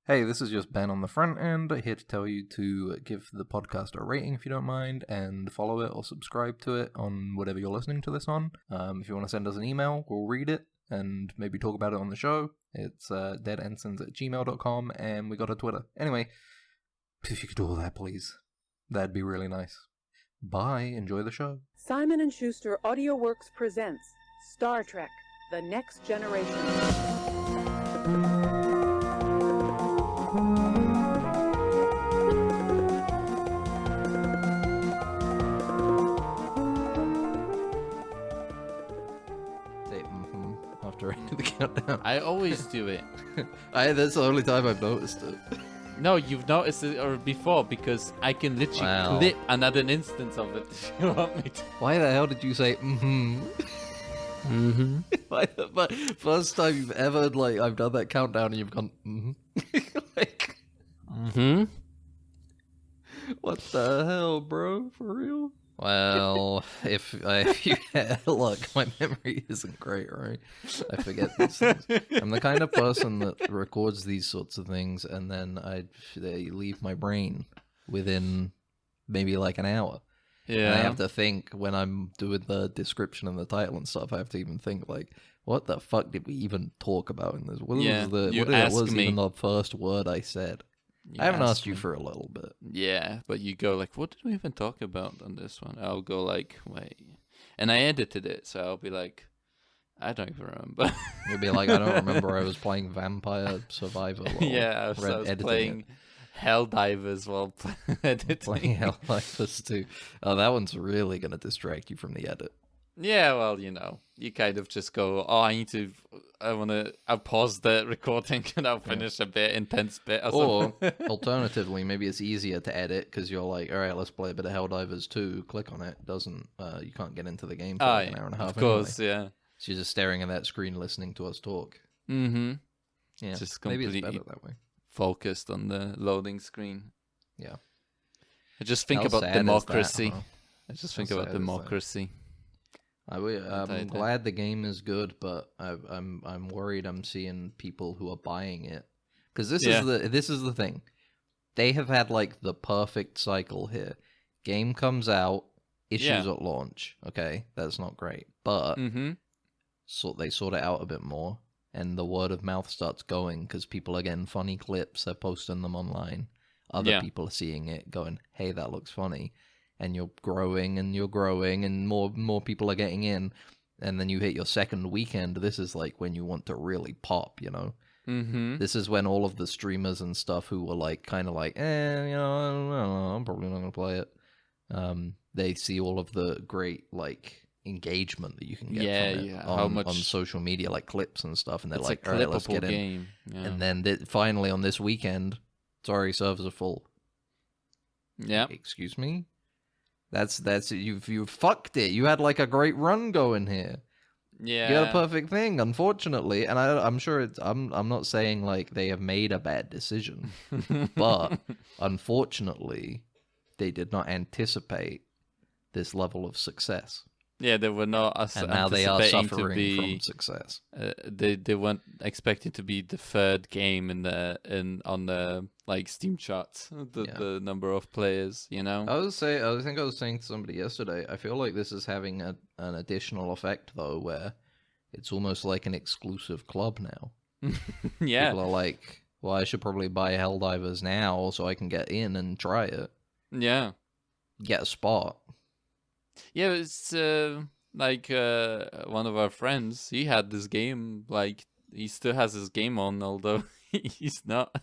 Hey, this is just Ben on the front end, here to tell you to give the podcast a rating if you don't mind, and follow it or subscribe to it on whatever you're listening to this on. If you want to send us an email, we'll read it and maybe talk about it on the show. It's deadensigns@gmail.com, and we got a Twitter. Anyway, if you could do all that, please. That'd be really nice. Bye, enjoy the show. Simon & Schuster AudioWorks presents Star Trek: The Next Generation. After I do the countdown. I always do it. That's the only time I've noticed it. No, you've noticed it or before because I can literally clip another instance of it if you want me to. Why the hell did you say mm-hmm? Mm-hmm. But first time you've ever, I've done that countdown and you've gone mm-hmm. What the hell, bro? For real? Well, if you look, my memory isn't great, right? I forget these things. I'm the kind of person that records these sorts of things and then they leave my brain within maybe like an hour. Yeah. And I have to think when I'm doing the description and the title and stuff. I have to even think what the fuck did we even talk about in this? What was even the first word I said? I haven't asked you for a little bit. Yeah, but you go what did we even talk about on this one? I'll go wait. And I edited it, so I'll be I don't even remember. You'll be I don't remember I was playing Vampire Survivor. Yeah, I was playing Helldivers while editing. Playing Helldivers too. Oh, that one's really going to distract you from the edit. Yeah, well, you kind of just go, I'll pause the recording and I'll finish a intense bit or something. Alternatively, maybe it's easier to edit because you're all right, let's play a bit of Helldivers 2, click on it. You can't get into the game for an hour and a half. Of course, anyway. Yeah. So you're just staring at that screen listening to us talk. Mm-hmm. Yeah, just maybe completely it's better that way. Focused on the loading screen. Yeah. I just think about democracy. I just think about democracy. I'm glad the game is good, but I'm worried I'm seeing people who are buying it because this is the thing. They have had the perfect cycle here. Game comes out, issues at launch. Okay, that's not great, but they sort it out a bit more, and the word of mouth starts going because people are getting funny clips. They're posting them online. Other people are seeing it, going, "Hey, that looks funny." And you're growing, and more people are getting in, and then you hit your second weekend. This is when you want to really pop, Mm-hmm. This is when all of the streamers and stuff who were I don't know, I'm probably not gonna play it. They see all of the great engagement that you can get from it on social media, clips and stuff, and they're all right, let's get in. Game. Yeah. And then finally on this weekend, sorry, servers are full. Yeah. Excuse me. That's you fucked it. You had a great run going here. Yeah, you had a perfect thing. Unfortunately, and I'm sure I'm not saying they have made a bad decision, but unfortunately, they did not anticipate this level of success. Yeah, they were not. And now they are suffering from success. They weren't expecting to be the third game on the Steam charts. The number of players, I think I was saying to somebody yesterday. I feel this is having an additional effect though, where it's almost like an exclusive club now. Yeah, people are well, I should probably buy Helldivers now so I can get in and try it. Yeah, get a spot. Yeah, it's one of our friends. He had this game. He still has his game on, although he's not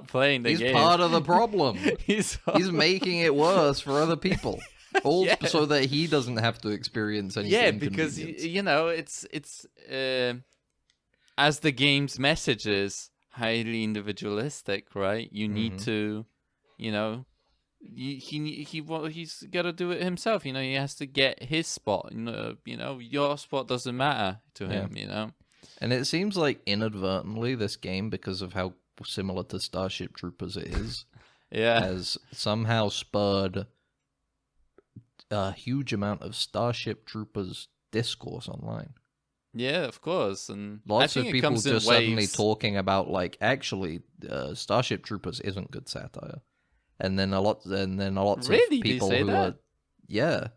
playing the game. He's part of the problem. He's making it worse for other people, so that he doesn't have to experience anything. Yeah, because it's as the game's message is highly individualistic, right? You need to, he's got to do it himself. He has to get his spot. Your spot doesn't matter to him. And it seems inadvertently this game, because of how similar to Starship Troopers it is, has somehow spurred a huge amount of Starship Troopers discourse online. Yeah, of course, and lots I of think it people comes in just suddenly waves. talking about like actually Starship Troopers isn't good satire, and then lots Really? of They people say who that? are yeah,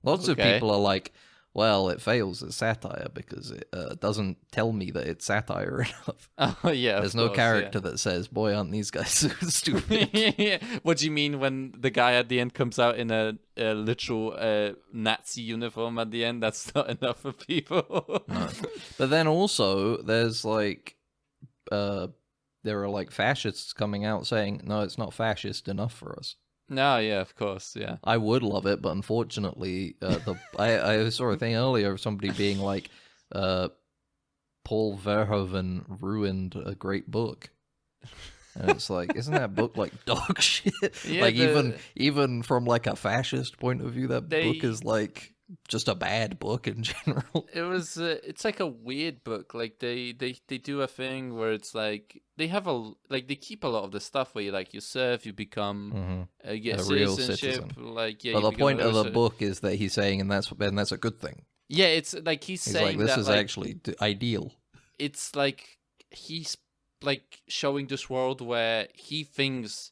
lots of Okay. people are like, well, it fails as satire because it doesn't tell me that it's satire enough. Oh yeah, There's of no course, character that says, boy, aren't these guys so stupid. yeah. What do you mean when the guy at the end comes out in a literal Nazi uniform at the end? That's not enough for people. No. But then also there's like there are like fascists coming out saying, no, it's not fascist enough for us. No, yeah, of course, yeah. I would love it, but unfortunately, I saw a thing earlier of somebody being like, Paul Verhoeven ruined a great book. And it's like, isn't that book like dog shit? Yeah, like even from like a fascist point of view, that book is like just a bad book in general. It's like a weird book. Like they do a thing where it's like they have they keep a lot of the stuff where you serve, you become you get a real citizenship. citizen. Like yeah, but the point of the book is that he's saying, and that's a good thing. Yeah, it's like he's saying like, this that, is actually ideal. It's like he's like showing this world where he thinks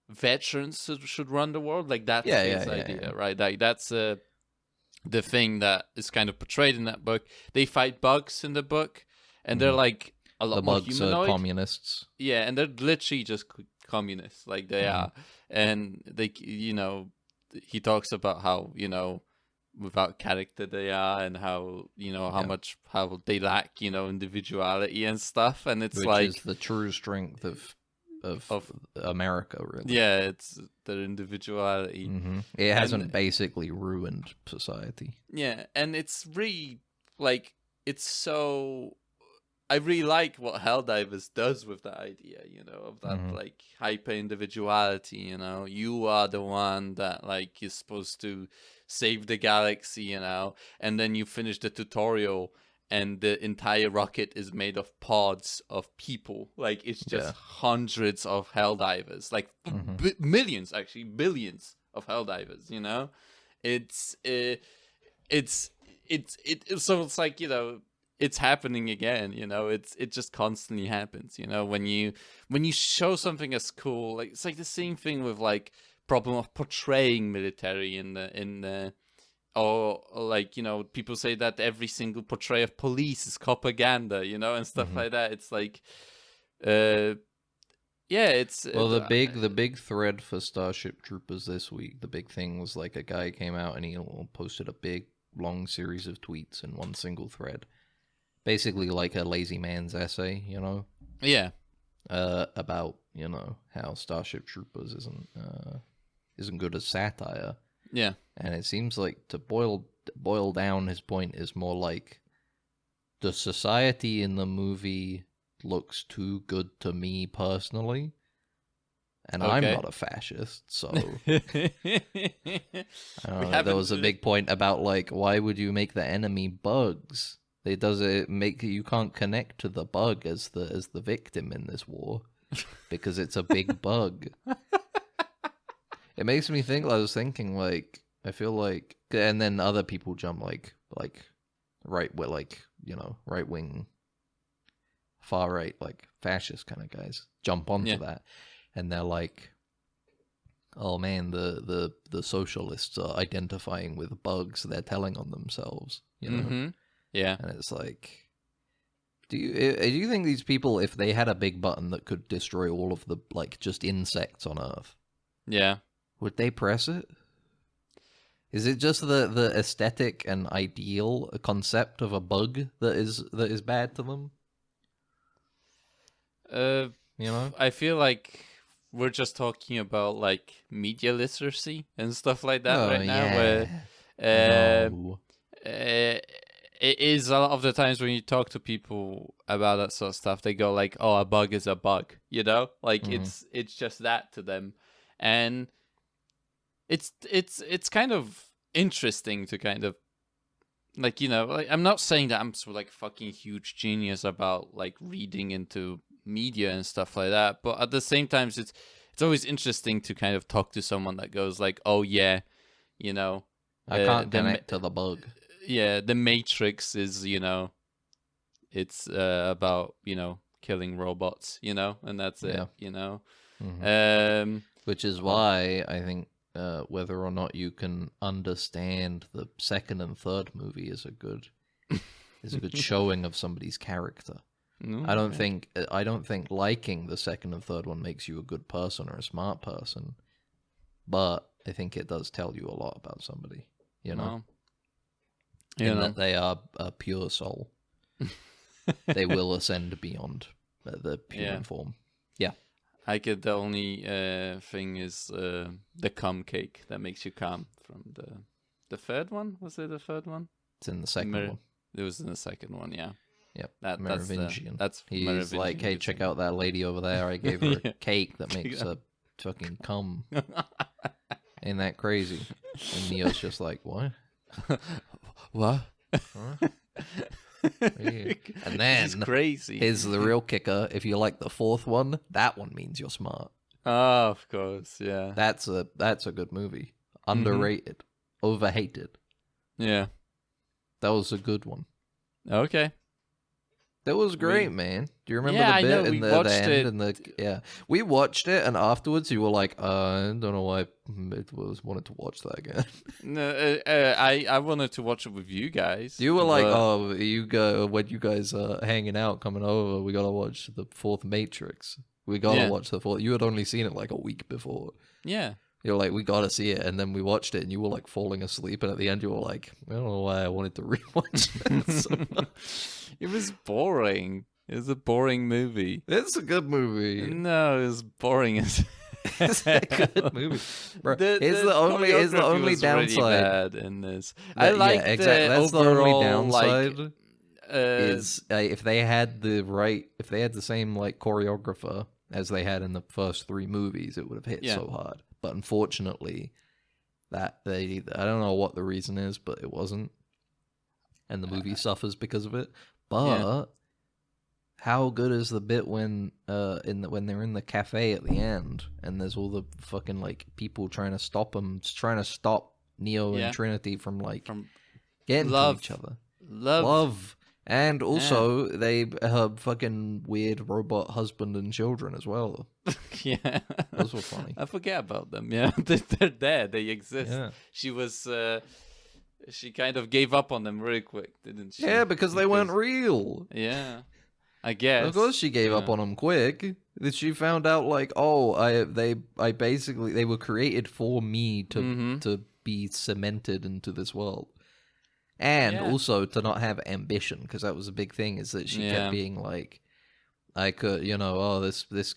veterans should run the world. Like that's his idea, right? Like that's the thing that is kind of portrayed in that book. They fight bugs in the book, and they're like a lot more humanoid. The bugs are communists. Yeah, and they're literally just communists, like they are. And they, he talks about how without character they are, and how how they lack individuality and stuff. And it's which is the true strength of America, really. Yeah, it's their individuality. It hasn't basically ruined society. Yeah, and it's really like it's so. I really like what Helldivers does with that idea, of that like hyper individuality. You are the one that like is supposed to save the galaxy, and then you finish the tutorial and the entire rocket is made of pods of people. Like it's just hundreds of Helldivers, like millions, actually billions of Helldivers. So it's like it's happening again. It just constantly happens. When you show something as cool, like it's like the same thing with like problem of portraying military in the or like people say that every single portrayal of police is propaganda, and stuff like that. It's like it's the big thread for Starship Troopers this week, the big thing was like a guy came out and he posted a big long series of tweets in one single thread, basically like a lazy man's essay, about how Starship Troopers isn't good as satire. Yeah. And it seems like to boil down his point is more like the society in the movie looks too good to me personally, and I'm not a fascist, so there was a big point about like, why would you make the enemy bugs? It make you can't connect to the bug as the victim in this war because it's a big bug. It makes me think. I was thinking, like, I feel like, and then other people jump like right wing, far right, like fascist kind of guys jump onto that, and they're like, oh man, the socialists are identifying with bugs they're telling on themselves, Yeah, and it's like, do you think these people, if they had a big button that could destroy all of the like just insects on Earth, would they press it? Is it just the aesthetic and ideal concept of a bug that is bad to them? I feel like we're just talking about like media literacy and stuff like that now. Where it is a lot of the times when you talk to people about that sort of stuff, they go like, "Oh, a bug is a bug," like it's just that to them, and it's kind of interesting to kind of like like, I'm not saying that I'm so like fucking huge genius about like reading into media and stuff like that, but at the same time it's always interesting to kind of talk to someone that goes like, oh yeah, I can't connect to the bug. The Matrix is, it's about, killing robots, and that's it, Mm-hmm. Which is why I think whether or not you can understand the second and third movie is a good showing of somebody's character. I don't think liking the second and third one makes you a good person or a smart person, but I think it does tell you a lot about somebody, Well, that they are a pure soul. They will ascend beyond the human form. Yeah. The only thing is the cum cake that makes you come from the third one. Was it the third one? It's in the second one. It was in the second one, yeah. Yep. Merovingian. He's like, hey, check out that lady over there. I gave her a cake that makes her fucking cum. Ain't that crazy? And Neo's just like, what? What? Huh? And then This is crazy. Here's the real kicker. If you like the fourth one, that one means you're smart. Oh, of course, yeah. That's a good movie. Underrated. Overhated. Yeah. That was a good one. Okay. That was great, man. Do you remember Yeah, the bit I know. in We the watched end it. and we watched it, and afterwards you were like, I don't know why I wanted to watch that again. No, I wanted to watch it with you guys. You were like, oh, when you guys are hanging out, coming over, we gotta watch the fourth Matrix. We gotta watch the fourth. You had only seen it like a week before. Yeah. You're like, we gotta see it, and then we watched it, and you were like falling asleep, and at the end you were like, I don't know why I wanted to rewatch it so much. It was boring. It was a boring movie. It's a good movie. No, it was boring as. It's a good movie, bro. It's the only downside. Really bad in this. I like exactly. That's the only downside. Is if they had the same like choreographer as they had in the first three movies, it would have hit so hard. But unfortunately, I don't know what the reason is, but it wasn't, and the movie suffers because of it. But how good is the bit when when they're in the cafe at the end, and there's all the fucking like people trying to stop Neo and Trinity from getting to each other. Love. And also, they have fucking weird robot husband and children as well. Yeah. Those were funny. I forget about them, yeah. They're there, they exist. Yeah. She was, she kind of gave up on them really quick, didn't she? Yeah, because they weren't real. Yeah. I guess. Of course she gave up on them quick. She found out, like, they were created for me to be cemented into this world. And also to not have ambition, because that was a big thing, is that she kept being like, I could, this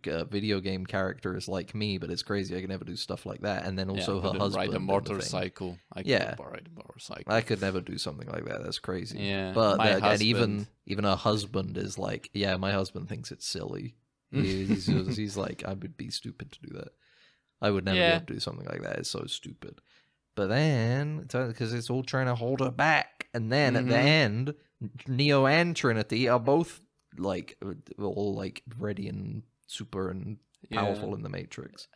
video game character is like me, but it's crazy. I could never do stuff like that. And then also her husband. Ride a motorcycle. I could ride a motorcycle. I could never do something like that. That's crazy. Yeah. But and even her husband is like, yeah, my husband thinks it's silly. He's like, I would be stupid to do that. I would never be able to do something like that. It's so stupid. But then, because it's all trying to hold her back, and then at the end, Neo and Trinity are both all ready and super and powerful in the Matrix.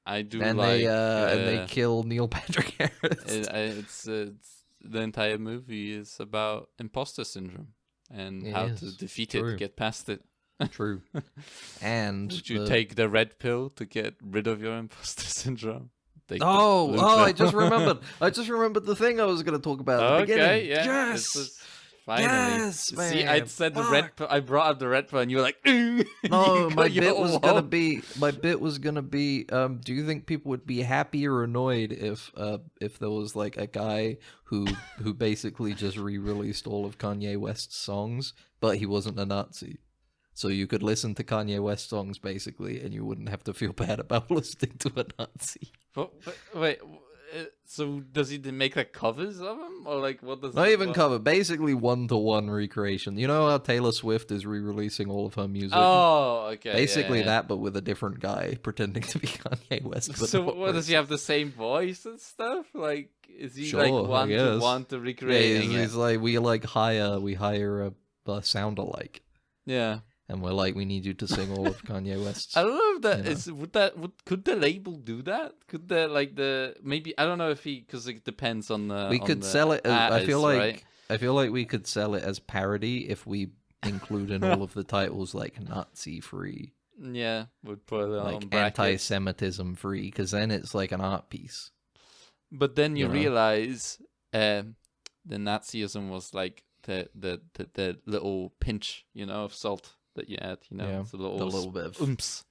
And they kill Neil Patrick Harris. The entire movie is about imposter syndrome and how to defeat it, get past it. True. And would you take the red pill to get rid of your imposter syndrome? I just remembered. I just remembered the thing I was going to talk about at the beginning. Yeah. Yes. Finally. Yes, man. See, I said the red pill. I brought up the red pill, and you were like, no, my bit was gonna be. Do you think people would be happy or annoyed if there was like a guy who basically just re-released all of Kanye West's songs, but he wasn't a Nazi? So you could listen to Kanye West songs, basically, and you wouldn't have to feel bad about listening to a Nazi. Wait, so does he make covers of them? Or what does Not even cover, basically one-to-one recreation. You know how Taylor Swift is re-releasing all of her music? Oh, okay. Basically that, but with a different guy pretending to be Kanye West. So does he have the same voice and stuff? Is he one-to-one to recreate? Yeah, he's like, we hire a sound alike. Yeah. and we're like, we need you to sing all of Kanye West's. I don't know if that could the label do that? Could the maybe, I don't know if because it depends on the. We could sell it. I feel like we could sell it as parody if we include in all of the titles like Nazi free. Yeah, would put it like on brackets. Anti-Semitism free, because then it's like an art piece. But then you realize the Nazism was like the little pinch, of salt that you add, it's the little bit of oomphs,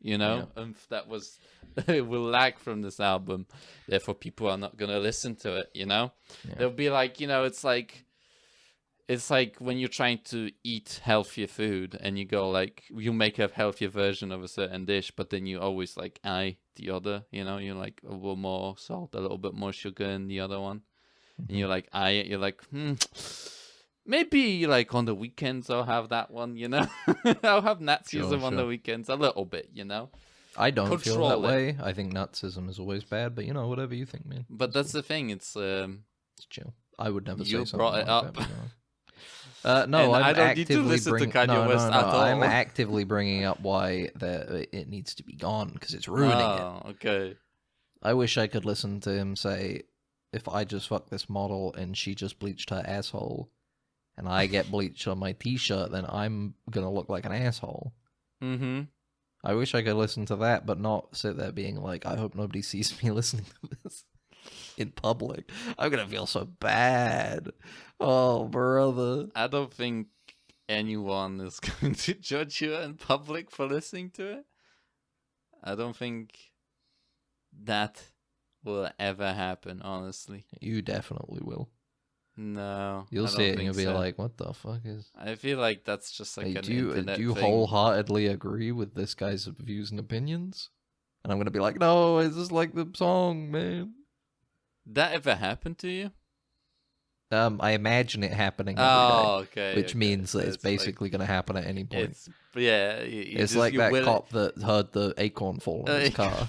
oomph that was will lack from this album. Therefore, people are not gonna listen to it. They'll be like, it's like when you're trying to eat healthier food and you go like, you make a healthier version of a certain dish, but then you always like eye the other, you're like a little more salt, a little bit more sugar in the other one. And you're like, eye it, you're like, maybe like on the weekends I'll have that one, I'll have Nazism on the weekends a little bit, I don't feel that way. I think Nazism is always bad, but whatever you think, man. But that's the thing, it's chill. I would never say you something brought it like up. That, no, I don't need to listen to Kanye West at all. I'm actively bringing up why it needs to be gone, because it's ruining it. Okay. I wish I could listen to him say, if I just fuck this model and she just bleached her asshole, and I get bleached on my t-shirt, then I'm gonna look like an asshole. Mm-hmm. I wish I could listen to that, but not sit there being like, I hope nobody sees me listening to this in public. I'm gonna feel so bad. Oh, brother. I don't think anyone is going to judge you in public for listening to it. I don't think that will ever happen, honestly. You definitely will. No. You'll see it and you'll be like, what the fuck is... I feel like that's just like an internet Do you thing. wholeheartedly agree with this guy's views and opinions? And I'm going to be like, no, it's just like the song, man. That ever happened to you? I imagine it happening every day, okay. Which means that it's basically going to happen at any point. It's like that cop that heard the acorn fall in his car.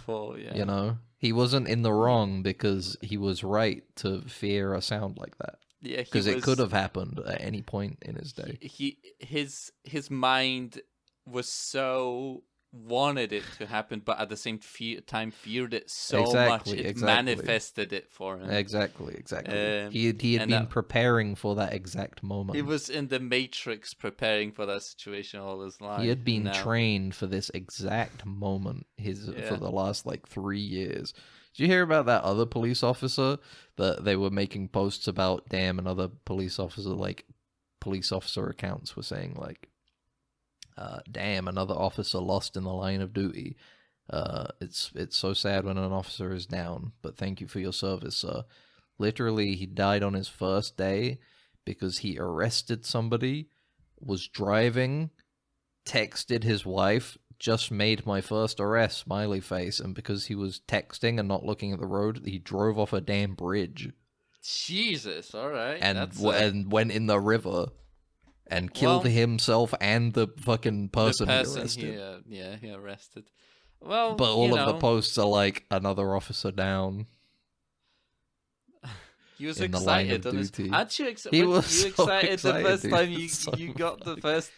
He wasn't in the wrong because he was right to fear a sound like that. Yeah, because it could have happened at any point in his day. His mind was so wanted it to happen, but at the same time feared it so much it manifested it for him. Exactly. He had been preparing for that exact moment. He was in the Matrix preparing for that situation all his life. He had been trained for this exact moment for the last 3 years. Did you hear about that other police officer that they were making posts about? Damn, another police officer, police officer accounts were saying damn, another officer lost in the line of duty. It's so sad when an officer is down, but thank you for your service, sir. Literally, he died on his first day because he arrested somebody, was driving, texted his wife, just made my first arrest, smiley face, and because he was texting and not looking at the road, he drove off a damn bridge. Jesus, alright. And went in the river. And killed himself and the fucking person he arrested. He arrested. Well, but all of the posts are like, another officer down. He was excited. Aren't you excited the first time you got the first,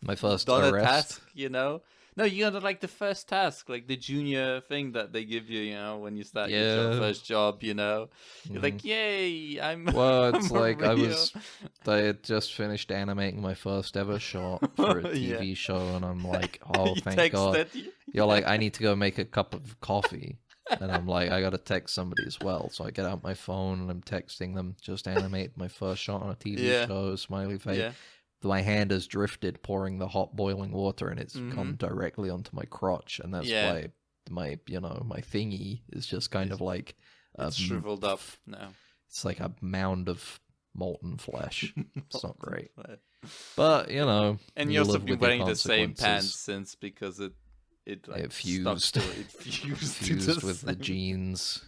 my first done arrest. A task, No, you got the first task, the junior thing that they give you, when you start your first job, You're like, yay, Well, it's I had just finished animating my first ever short for a TV show, and I'm like, oh, thank God. You're like, I need to go make a cup of coffee. And I'm like, I gotta text somebody as well. So I get out my phone and I'm texting them, just animate my first shot on a TV show, smiley face. Yeah. My hand has drifted pouring the hot boiling water and it's come directly onto my crotch, and that's why my my thingy is just kind of like it's shriveled up now. It's like a mound of molten flesh. It's not great. But and you've also been wearing the same pants since because it fused. It fused with the jeans.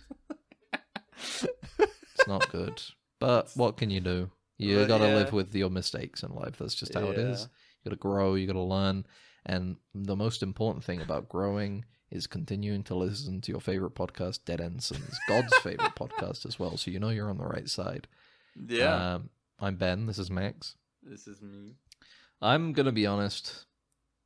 It's not good. But what can you do? You gotta live with your mistakes in life. That's just how it is. You gotta grow, you gotta learn. And the most important thing about growing is continuing to listen to your favorite podcast, Dead Ensigns, God's favorite podcast as well, so you're on the right side. Yeah. I'm Ben, this is Max. This is me. I'm gonna be honest.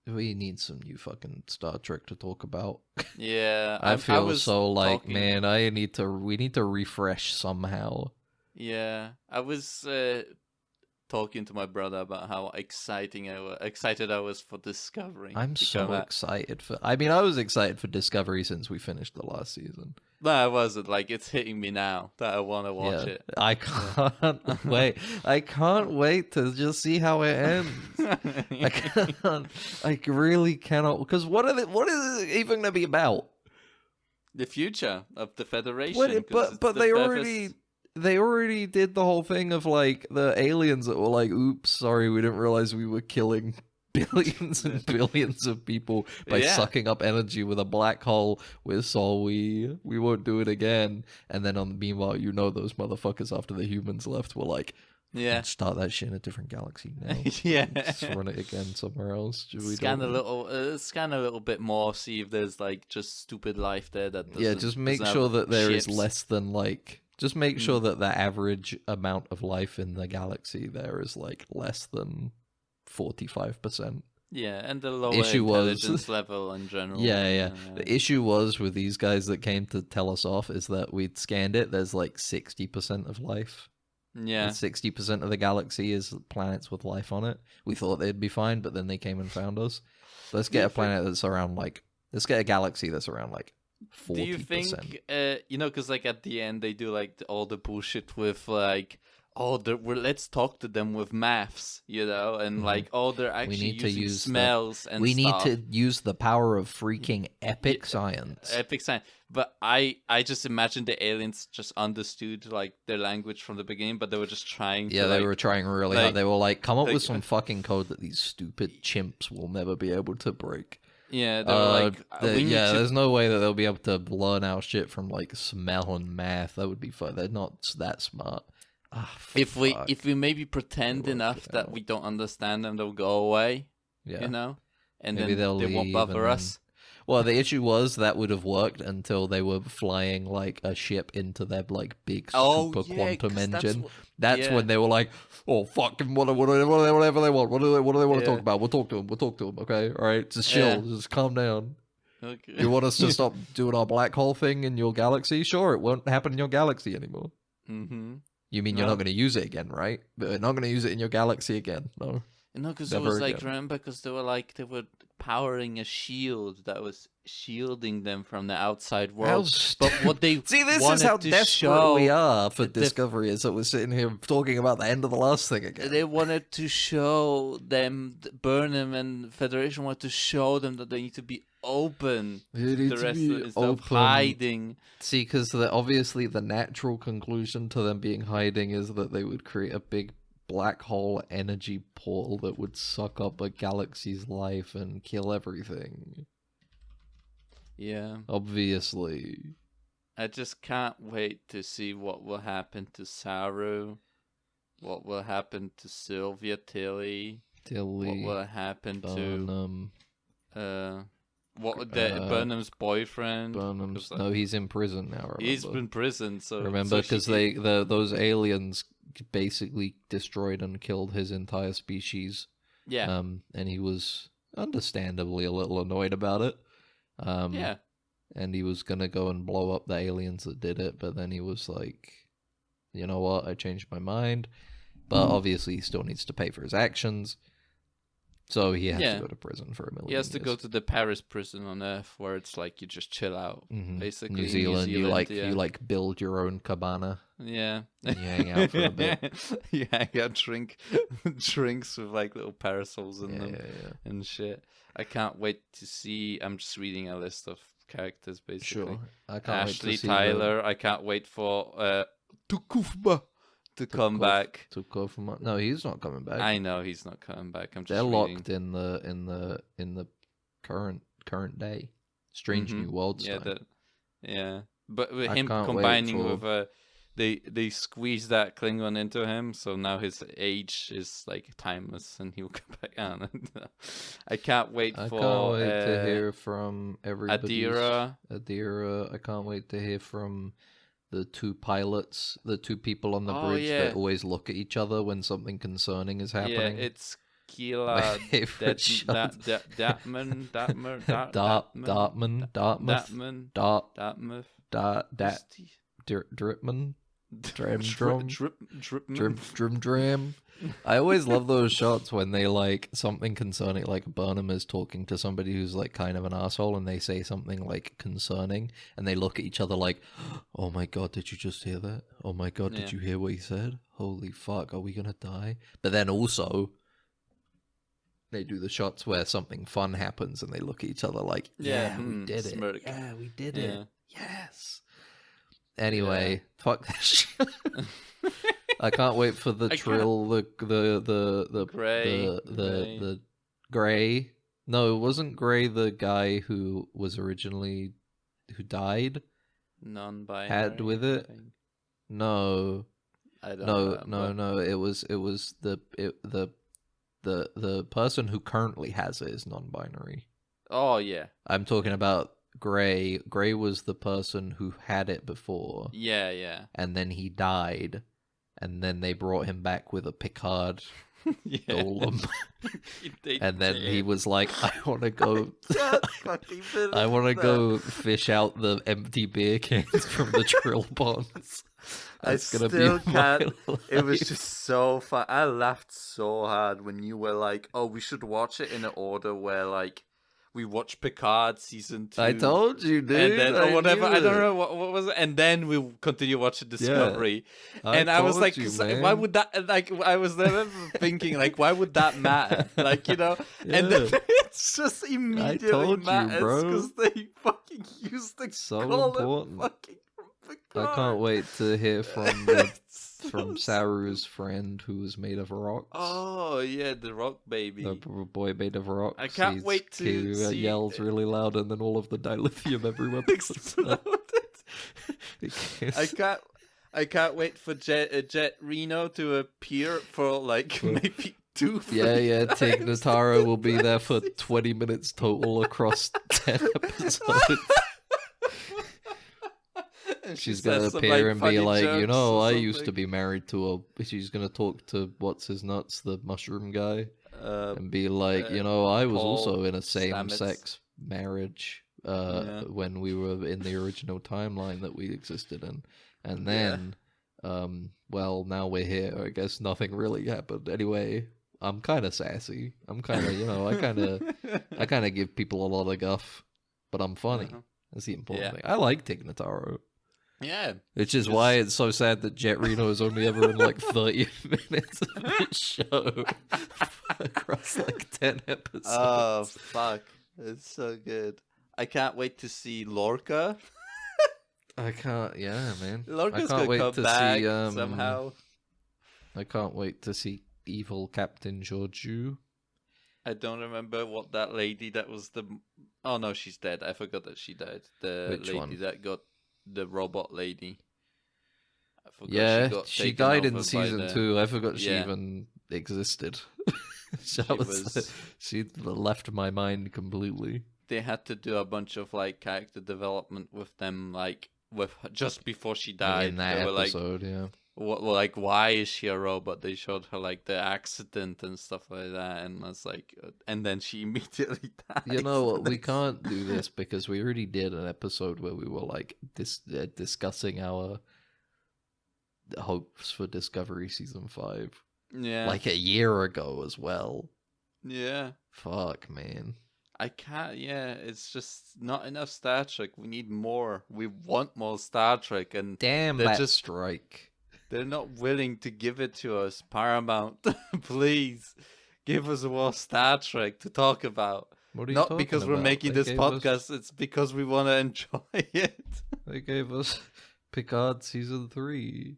We need some new fucking Star Trek to talk about. Yeah, I feel so like, talking... man, we need to refresh somehow. Yeah, I was talking to my brother about how excited I was for Discovery. I'm so excited for. I mean, I was excited for Discovery since we finished the last season. No, I wasn't. Like, it's hitting me now that I want to watch it. I can't wait. I can't wait to just see how it ends. I can't. I really cannot. Because what is it even going to be about? The future of the Federation. But they already did the whole thing of like the aliens that were like, "Oops, sorry, we didn't realize we were killing billions and billions of people by sucking up energy with a black hole. We're sorry, we won't do it again." And then meanwhile, those motherfuckers after the humans left were like, start that shit in a different galaxy now. Just run it again somewhere else. Scan a little bit more, see if there's like just stupid life there that doesn't, just make sure that there is less than like. Just make sure that the average amount of life in the galaxy there is like less than 45%. Yeah, and the lower intelligence level in general. Yeah. The issue was with these guys that came to tell us off is that we'd scanned it. There's like 60% of life. Yeah. 60% of the galaxy is planets with life on it. We thought they'd be fine, but then they came and found us. Let's get a planet that's around like... Let's get a galaxy that's around like 40%. Do you think, because like at the end they do like all the bullshit with like, let's talk to them with maths, and like, they're actually using smells and we stuff. need to use the power of freaking epic science. Epic science. But I just imagine the aliens just understood like their language from the beginning, but they were just trying to, they were trying really hard. They were like, come up with some fucking code that these stupid chimps will never be able to break. Yeah, they were like, there's no way that they'll be able to learn our shit from like smell and math. That would be fun. They're not that smart. If we maybe pretend enough that we don't understand them, they'll go away. Yeah, and maybe then they won't bother us. Well, the issue was that would have worked until they were flying like a ship into their like big super quantum engine. That's when they were like, "Oh fucking whatever they want. What do they want to talk about? We'll talk to them. Okay, all right, just chill, just calm down." Okay. You want us to stop doing our black hole thing in your galaxy? Sure, it won't happen in your galaxy anymore. Mm-hmm. You mean you're not going to use it again, right? But you're not going to use it in your galaxy again, no? No, because it was like, remember, because they were powering a shield that was shielding them from the outside world. But what they see, this is how desperate we are for Discovery, is that we're sitting here talking about the end of the last thing again. They wanted to show them, Burnham and Federation wanted to show them that they need to be open. The rest instead of hiding. See, because obviously the natural conclusion to them being hiding is that they would create a big black hole energy portal that would suck up a galaxy's life and kill everything. Yeah. Obviously. I just can't wait to see what will happen to Saru, what will happen to Sylvia, Tilly, what will happen to Burnham's boyfriend. No, he's in prison now. Remember. He's in prison, so remember, because those aliens basically destroyed and killed his entire species. Yeah. And he was understandably a little annoyed about it. Yeah. And he was gonna go and blow up the aliens that did it, but then he was like, you know what, I changed my mind. But obviously he still needs to pay for his actions. So he has to go to prison for 1 million years. He has to go to the Paris prison on Earth, where it's like you just chill out, basically. New Zealand, you build your own cabana. Yeah. And you hang out for a bit. You hang out, drink drinks with like little parasols in them and shit. I can't wait to see. I'm just reading a list of characters, basically. Sure. I can't Ashley wait to see Tyler. I can't wait for Tukufba to come back. No, he's not coming back. I know he's not coming back. They're locked in the current day. Strange New Worlds. Yeah, but with him combining with they squeezed that Klingon into him, so now his age is like timeless, and he'll come back on. I can't wait to hear from everybody. Adira. I can't wait to hear from the two pilots, the two people on the bridge that always look at each other when something concerning is happening. Yeah, it's Tequila, Dartman, Dram. I always love those shots when they like something concerning, like Burnham is talking to somebody who's like kind of an asshole, and they say something like concerning, and they look at each other like, "Oh my god, did you just hear that? Oh my god, did you hear what he said? Holy fuck, are we gonna die?" But then also, they do the shots where something fun happens, and they look at each other like, "Yeah, we did it. Yeah, we did it. Yes." Anyway, fuck that shit. I can't wait for the Trill, the Gray. No, it wasn't Gray the guy who was originally who died. Non-binary. Had with it. No. I don't know. No. It was the person who currently has it is non-binary. Oh yeah. I'm talking about Gray. Gray was the person who had it before. Yeah. And then he died. And then they brought him back with a Picard golem. And then he was like, I want to go... I want to go fish out the empty beer cans from the Trill ponds. That's I still can't. It was just so fun. I laughed so hard when you were like, oh, we should watch it in an order where, like, we watch Picard season 2. I told you, dude. And then, or whatever. I don't know what was it. And then we continue watching Discovery. Yeah, I was like, man. why would that? Like, I was never thinking, like, why would that matter? Like, you know. Yeah. And then it's just immediately matters because they fucking use the important. Fucking Picard. I can't wait to hear from from Saru's friend who was made of rocks. Oh yeah, the rock baby. The boy made of rocks. I can't wait to see... yells really loud, and then all of the dilithium everywhere exploded. I can't wait for Jet Reno to appear for like maybe 2. Yeah. Tig Notaro will be there for 20 minutes total across 10 episodes. She's gonna appear and be like, you know, I used to be married to a. She's gonna talk to what's his nuts, the mushroom guy, and be like, you know, I was also in a same-sex marriage when we were in the original timeline that we existed in, and then, well, now we're here. I guess nothing really happened. Anyway, I'm kind of sassy. I'm kind of, you know, I kind of give people a lot of guff, but I'm funny. That's the important thing. I like Tig Notaro. Yeah. Which is why it's so sad that Jet Reno is only ever in like 30 minutes of the show across like 10 episodes. Oh, fuck. It's so good. I can't wait to see Lorca. I can't, man. Lorca's gonna come back somehow. I can't wait to see evil Captain Georgiou. I don't remember what that lady that was the... Oh no, she's dead. I forgot that she died. The Which lady one? that got the robot lady. I forgot she died in season 2. I forgot she even existed. She left my mind completely. They had to do a bunch of like character development with them, like with just before she died. In that episode, like, why is she a robot? They showed her like the accident and stuff like that, and it's like, and then she immediately died. You know what? We can't do this because we already did an episode where we were like discussing our hopes for Discovery season 5. Yeah, like a year ago as well. Yeah. Fuck, man. I can't. Yeah, it's just not enough Star Trek. We need more. We want more Star Trek, and damn that strike. They're not willing to give it to us. Paramount, please give us more Star Trek to talk about. What are you not because we're making this podcast, it's because we want to enjoy it. They gave us Picard season 3.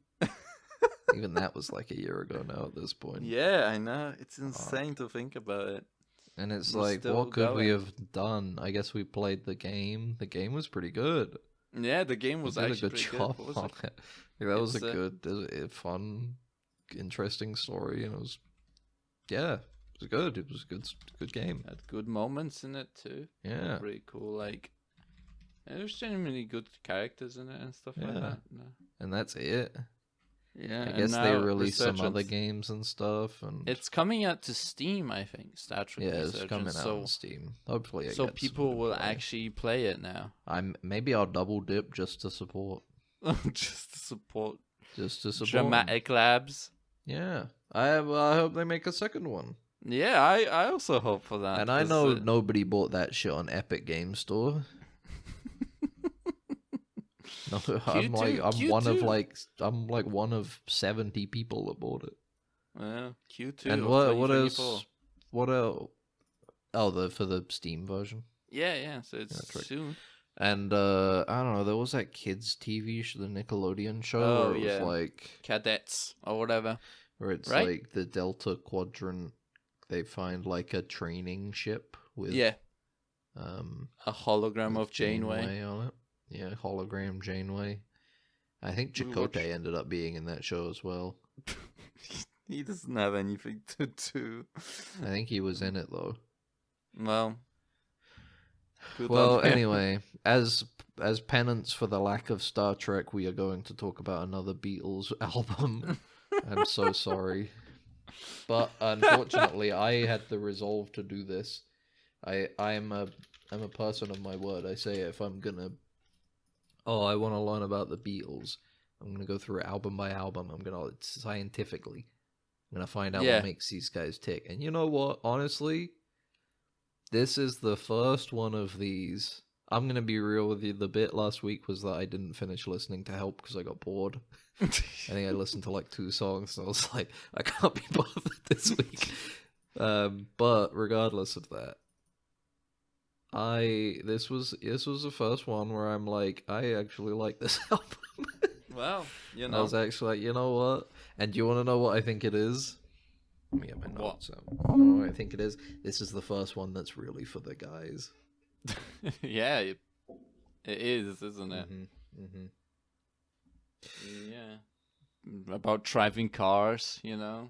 Even that was like a year ago now at this point. Yeah, I know. It's insane to think about it. And it's like, what could we have done? I guess we played the game. The game was pretty good. Yeah, the game was actually a good job on it. That was a good, fun, interesting story, and it was, it was good. It was a good game. Had good moments in it too. Yeah, pretty cool. Like, there's genuinely good characters in it and stuff like that. No. And that's it. Yeah, I guess they released some other games and stuff, and it's coming out to Steam, I think. Star Trek Resurgence. It's coming out on Steam. Hopefully, so people will actually play it now. Maybe I'll double dip just to support. Just to support. Dramatic Labs. Yeah, I hope they make a second one. Yeah, I also hope for that. And I know nobody bought that shit on Epic Game Store. No, I'm one of 70 people that bought it. Yeah, Q2. And what else? What else? Oh, for the Steam version. Yeah. So it's soon. And I don't know. There was that kids TV show, the Nickelodeon show, where it was like Cadets or whatever. Where it's like the Delta Quadrant. They find like a training ship with a hologram of Janeway on it. Yeah, hologram Janeway. I think Chakotay ended up being in that show as well. He doesn't have anything to do. I think he was in it though. Well, anyway, as penance for the lack of Star Trek, we are going to talk about another Beatles album. I'm so sorry. But unfortunately, I had the resolve to do this. I'm a person of my word. I say if I'm gonna, I want to learn about the Beatles, I'm gonna go through album by album. I'm gonna scientifically, I'm gonna find out what makes these guys tick. And you know what? Honestly, this is the first one of these. I'm gonna be real with you. The bit last week was that I didn't finish listening to Help because I got bored. I think I listened to like 2 songs, and I was like, I can't be bothered this week. But regardless of that, this was the first one where I'm like, I actually like this album. Well, I was actually like, you know what? And do you want to know what I think it is? Let me get my notes out. You know what I think it is? This is the first one that's really for the guys. Yeah, it is, isn't it? Mm-hmm. Yeah, about driving cars, Yeah,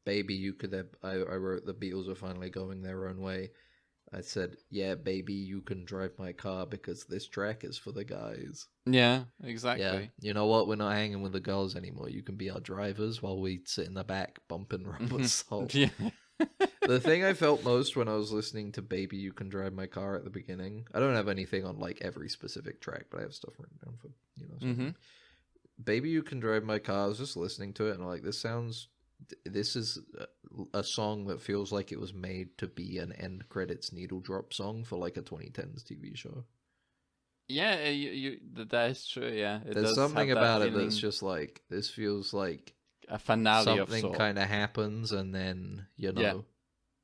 baby, you could have. I wrote the Beatles are finally going their own way. I said, yeah, baby, you can drive my car because this track is for the guys. Yeah, exactly. Yeah, you know what? We're not hanging with the girls anymore. You can be our drivers while we sit in the back bumping Robert Salt. Yeah. The thing I felt most when I was listening to Baby You Can Drive My Car at the beginning, I don't have anything on like every specific track, but I have stuff written down for, Baby You Can Drive My Car, I was just listening to it and I'm like, this is a song that feels like it was made to be an end credits needle drop song for like a 2010s TV show. Yeah, that is true, yeah. There's something about it that's just like, this feels like a finale something kind of happens and then,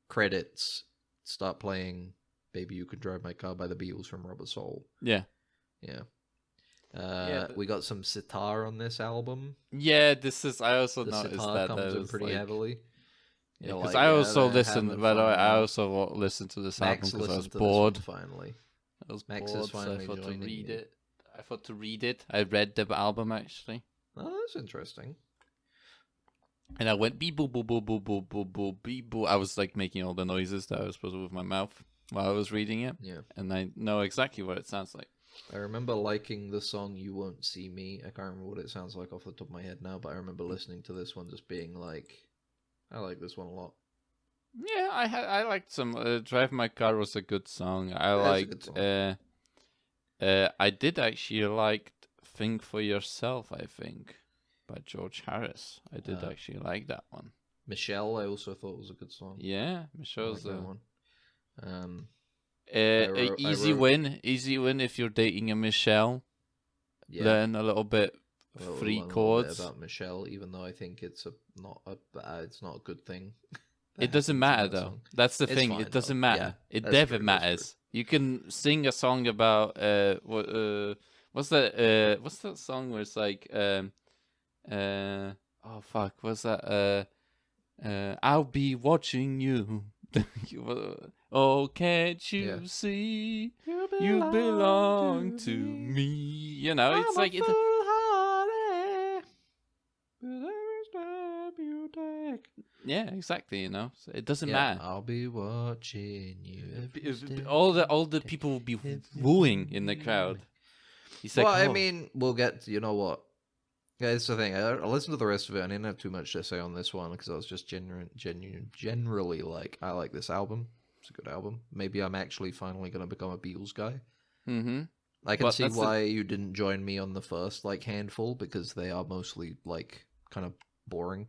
credits start playing Baby You Can Drive My Car by the Beatles from Rubber Soul. Yeah. We got some sitar on this album. Yeah, I also the noticed sitar that comes in pretty heavily. Yeah, because I also listened. By the way, I also listened to this album because I was bored. Finally, Max is finally so I thought to read it. I thought to read it. I read the album actually. Oh, that's interesting. And I went beep boop boop boop boop boop boop boop beep boop. I was like making all the noises that I was supposed to with my mouth while I was reading it. Yeah, and I know exactly what it sounds like. I remember liking the song "You Won't See Me." I can't remember what it sounds like off the top of my head now, but I remember listening to this one just being like, I like this one a lot. Yeah, I liked some. "Drive My Car" was a good song. I did actually like "Think for Yourself," I think, by George Harris. I did actually like that one. Michelle, I also thought was a good song. Yeah, Michelle's that one. Easy win if you're dating a Michelle. Yeah. Learn a little bit free chords about Michelle, even though I think it's not a good thing. It doesn't matter though. Song. That's the thing. It doesn't matter. Yeah, it never matters. You can sing a song about what's that song where it's like what's that I'll be watching you. Oh, can't you see you belong to me? It's like yeah, exactly. So it doesn't matter. I'll be watching you. All the people will be wooing in the crowd. He's like, I mean, we'll get. You know what? Yeah, it's the thing. I listened to the rest of it. I didn't have too much to say on this one because I was just generally like, I like this album. It's a good album. Maybe I'm actually finally going to become a Beatles guy. Mm-hmm. I can see why you didn't join me on the first like handful, because they are mostly like kind of boring.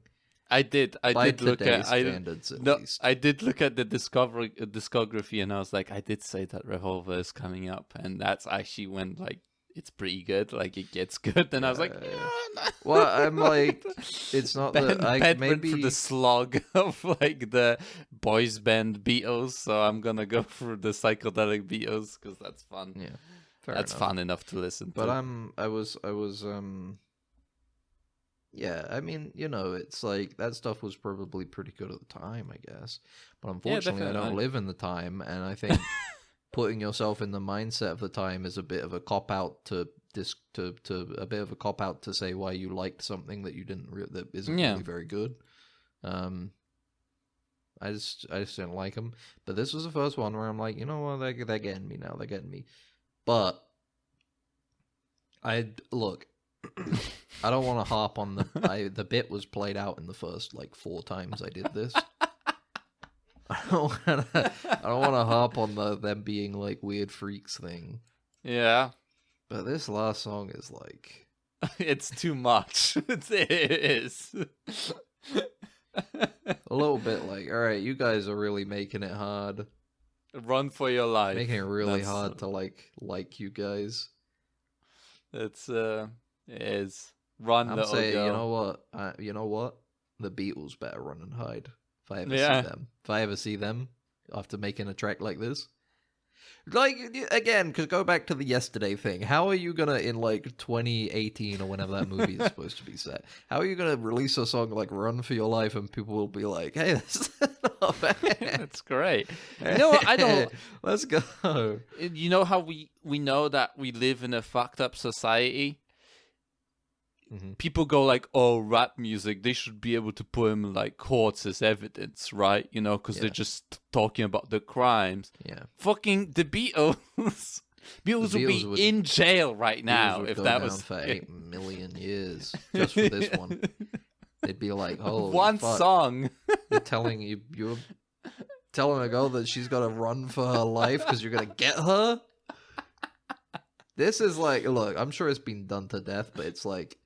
I did look at standards at least. I did look at the discography, and I was like, I did say that Revolver is coming up, and that's actually when like it's pretty good, like it gets good. And I was like, yeah. Well, I'm like, it's not that I maybe went for the slog of like the boys band Beatles, so I'm gonna go for the psychedelic Beatles because that's fun. Yeah, that's fun enough to listen to. But I was yeah, I mean, you know, it's like that stuff was probably pretty good at the time, I guess. But unfortunately, I don't live in the time, and I think putting yourself in the mindset of the time is a bit of a cop out to say why you liked something that you didn't that isn't really very good. I just didn't like them. But this was the first one where I'm like, you know what, they're getting me now. They're getting me. But look. I don't want to harp on the bit was played out in the first like 4 times I did this. I don't want to harp on them being like weird freaks thing. Yeah, but this last song is like it's too much. It is a little bit like, all right, you guys are really making it hard. Run for your life. Making it really hard to like you guys. It's it is. Run, I'm saying, girl. You know what? The Beatles better run and hide. If I ever see them after making a track like this. Like, again, because go back to the Yesterday thing. How are you going to, in like 2018 or whenever that movie is supposed to be set, how are you going to release a song like Run for Your Life and people will be like, hey, that's not bad. That's great. You know what? I don't... Let's go. You know how we know that we live in a fucked up society? Mm-hmm. People go like, oh, rap music, they should be able to put him like courts as evidence, right? You know, because they're just talking about the crimes. Yeah. Fucking the Beatles. Beatles would be in jail right now if that was for 8 million years just for this one. They'd be like, oh, one song. You're telling a girl that she's got to run for her life because you're gonna get her. This is like, look, I'm sure it's been done to death, but it's like,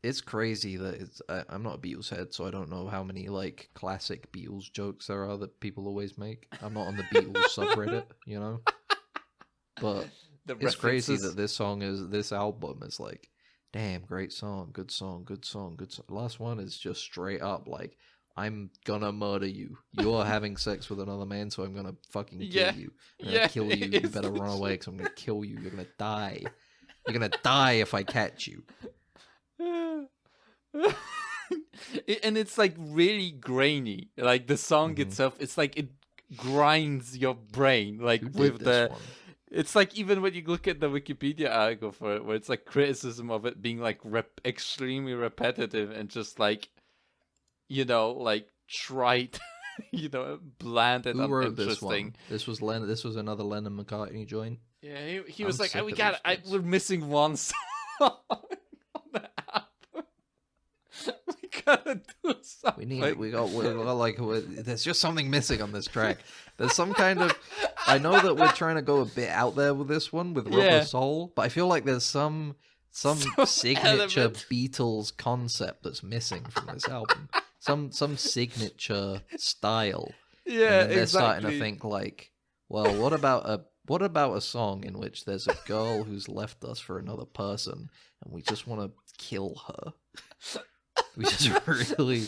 it's crazy that I'm not a Beatles head, so I don't know how many like classic Beatles jokes there are that people always make. I'm not on the Beatles subreddit, you know. But it's crazy that this album is like, damn, great song, good song, good song, good song. Last one is just straight up like, I'm gonna murder you. You're having sex with another man, so I'm gonna fucking kill you. I'm gonna kill you. You better run away, because I'm gonna kill you. You're gonna die. You're gonna die if I catch you. And it's like really grainy. Like the song itself, it's like it grinds your brain. Like with the... one? It's like even when you look at the Wikipedia article for it, where it's like criticism of it being like extremely repetitive and just like, you know, like trite, you know, bland and uninteresting. This one? This was another Lennon McCartney joint. Yeah, he was like, we're missing one song on the album. We gotta do something. We got like, there's just something missing on this track. There's some kind of, I know that we're trying to go a bit out there with this one with Rubber Soul, but I feel like there's some signature Beatles concept that's missing from this album. Some signature style. Yeah, and they're starting to think like, well, what about a song in which there's a girl who's left us for another person and we just want to kill her? We just really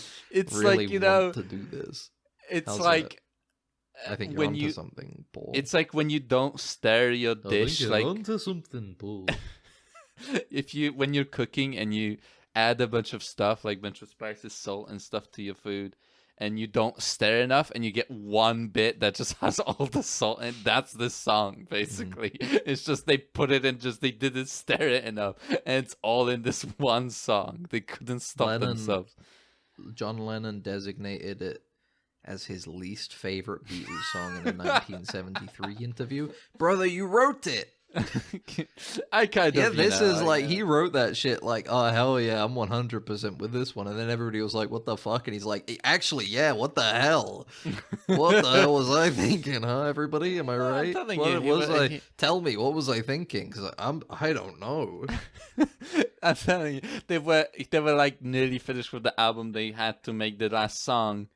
want to do this. It's like I think you're onto something, Paul. It's like when you don't stir your dish. I think you're onto something, Paul. When you're cooking and you add a bunch of stuff, like a bunch of spices, salt, and stuff to your food, and you don't stir enough, and you get one bit that just has all the salt, and that's this song, basically. It's just they put it in, they didn't stir it enough, and it's all in this one song. They couldn't stop themselves. John Lennon designated it as his least favorite Beatles song in a 1973 interview. Brother, you wrote it! I kind of. This is like he wrote that shit like, oh hell yeah, I'm 100% with this one, and then everybody was like, what the fuck? And he's like, actually, yeah, what the hell? What the hell was I thinking, huh? Everybody, am I right? Tell me, what was I thinking? Because I don't know. I'm telling you, they were like nearly finished with the album. They had to make the last song,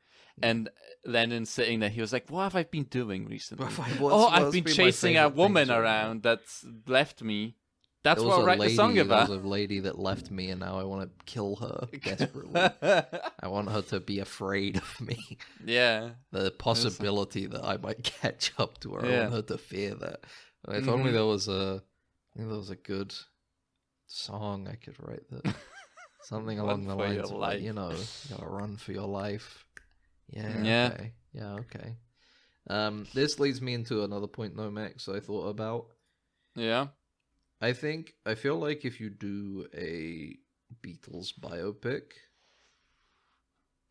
and Lennon sitting there, he was like, "What have I been doing recently? I've been chasing a woman around that's left me. That's what I write the song about." There was a lady that left me, and now I want to kill her desperately. I want her to be afraid of me. Yeah, the possibility that I might catch up to her. I want her to fear that. If only there was a good song I could write that. Something along the lines of, like, you gotta run for your life. Yeah. Okay. This leads me into another point, though, Max, I thought about. Yeah. I feel like if you do a Beatles biopic,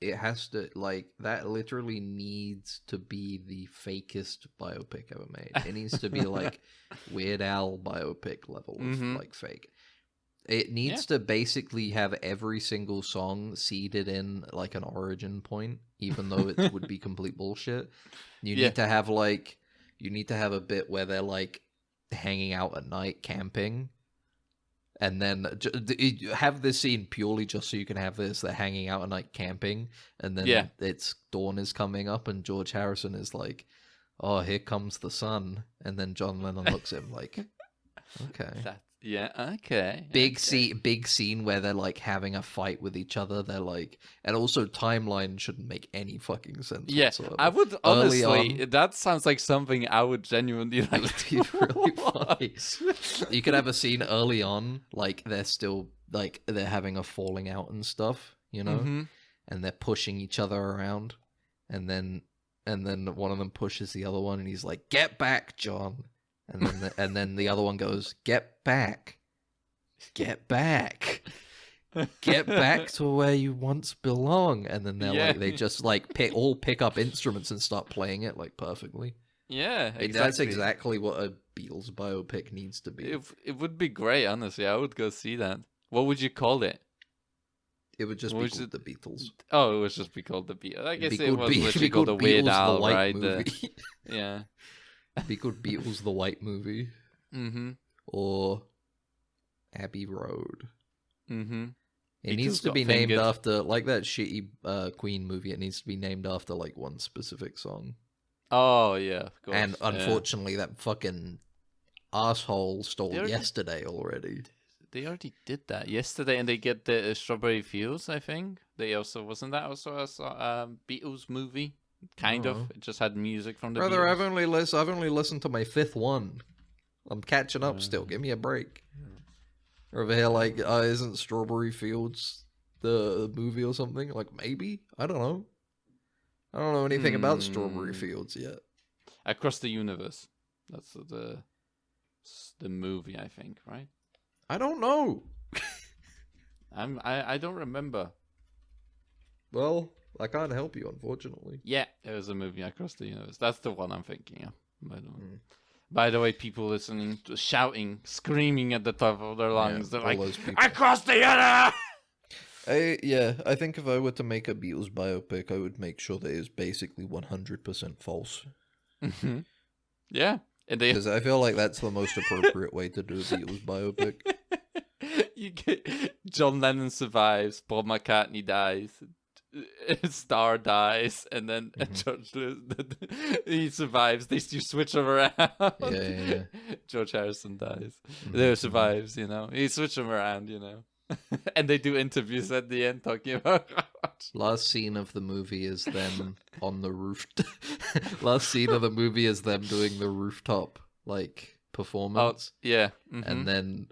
it has to, like, that literally needs to be the fakest biopic ever made. It needs to be, like, Weird Al biopic level of, like, fake. It needs to basically have every single song seeded in, like, an origin point, even though it would be complete bullshit. You need to have, like, a bit where they're, like, hanging out at night, camping, and then have this scene purely just so you can have this, they're hanging out at night, camping, and then it's dawn is coming up, and George Harrison is like, oh, here comes the sun, and then John Lennon looks at him like, okay. Okay. Big scene where they're, like, having a fight with each other. They're like, and also timeline shouldn't make any fucking sense. Whatsoever. I would honestly. That sounds like something I would genuinely like. To really funny. You could have a scene early on, like they're still like they're having a falling out and stuff, and they're pushing each other around, and then one of them pushes the other one, and he's like, "Get back, John." And then the other one goes, "Get back, get back, get back to where you once belong." And then they just like pick up instruments and start playing it like perfectly. Yeah, exactly. That's exactly what a Beatles biopic needs to be. It would be great, honestly. I would go see that. What would you call it? It would just be called the Beatles. Oh, it would just be called the Beatles. I guess it was literally called the Weird Al, right? Yeah. Be called Beatles the White Movie. Or Abbey Road. It needs to be named after, like that shitty Queen movie, it needs to be named after, like, one specific song. Oh, yeah, of course. And unfortunately, that fucking asshole stole Yesterday already. They already did that yesterday, and they get the Strawberry Fields, I think. Wasn't that also a Beatles movie? Kind of. It just had music from the Brother, Beatles. I've only listened to my 5th one. I'm catching up still. Give me a break. Over here, like, isn't Strawberry Fields the movie or something? Like, maybe? I don't know. I don't know anything about Strawberry Fields yet. Across the Universe. That's the movie, I think, right? I don't know. I don't remember. Well, I can't help you, unfortunately. Yeah, there was a movie Across the Universe. That's the one I'm thinking of. By the way, people listening, shouting, screaming at the top of their lungs. They're like, "Across the Universe!" I think if I were to make a Beatles biopic, I would make sure that it is basically 100% false. Yeah. Because I feel like that's the most appropriate way to do a Beatles biopic. You get John Lennon survives, Paul McCartney dies, Star dies, and then George he survives. They switch him around. Yeah. George Harrison dies. There survives, He switch them around, and they do interviews at the end talking about. Last scene of the movie is them on the roof. Last scene of the movie is them doing the rooftop performance. Oh, yeah. And then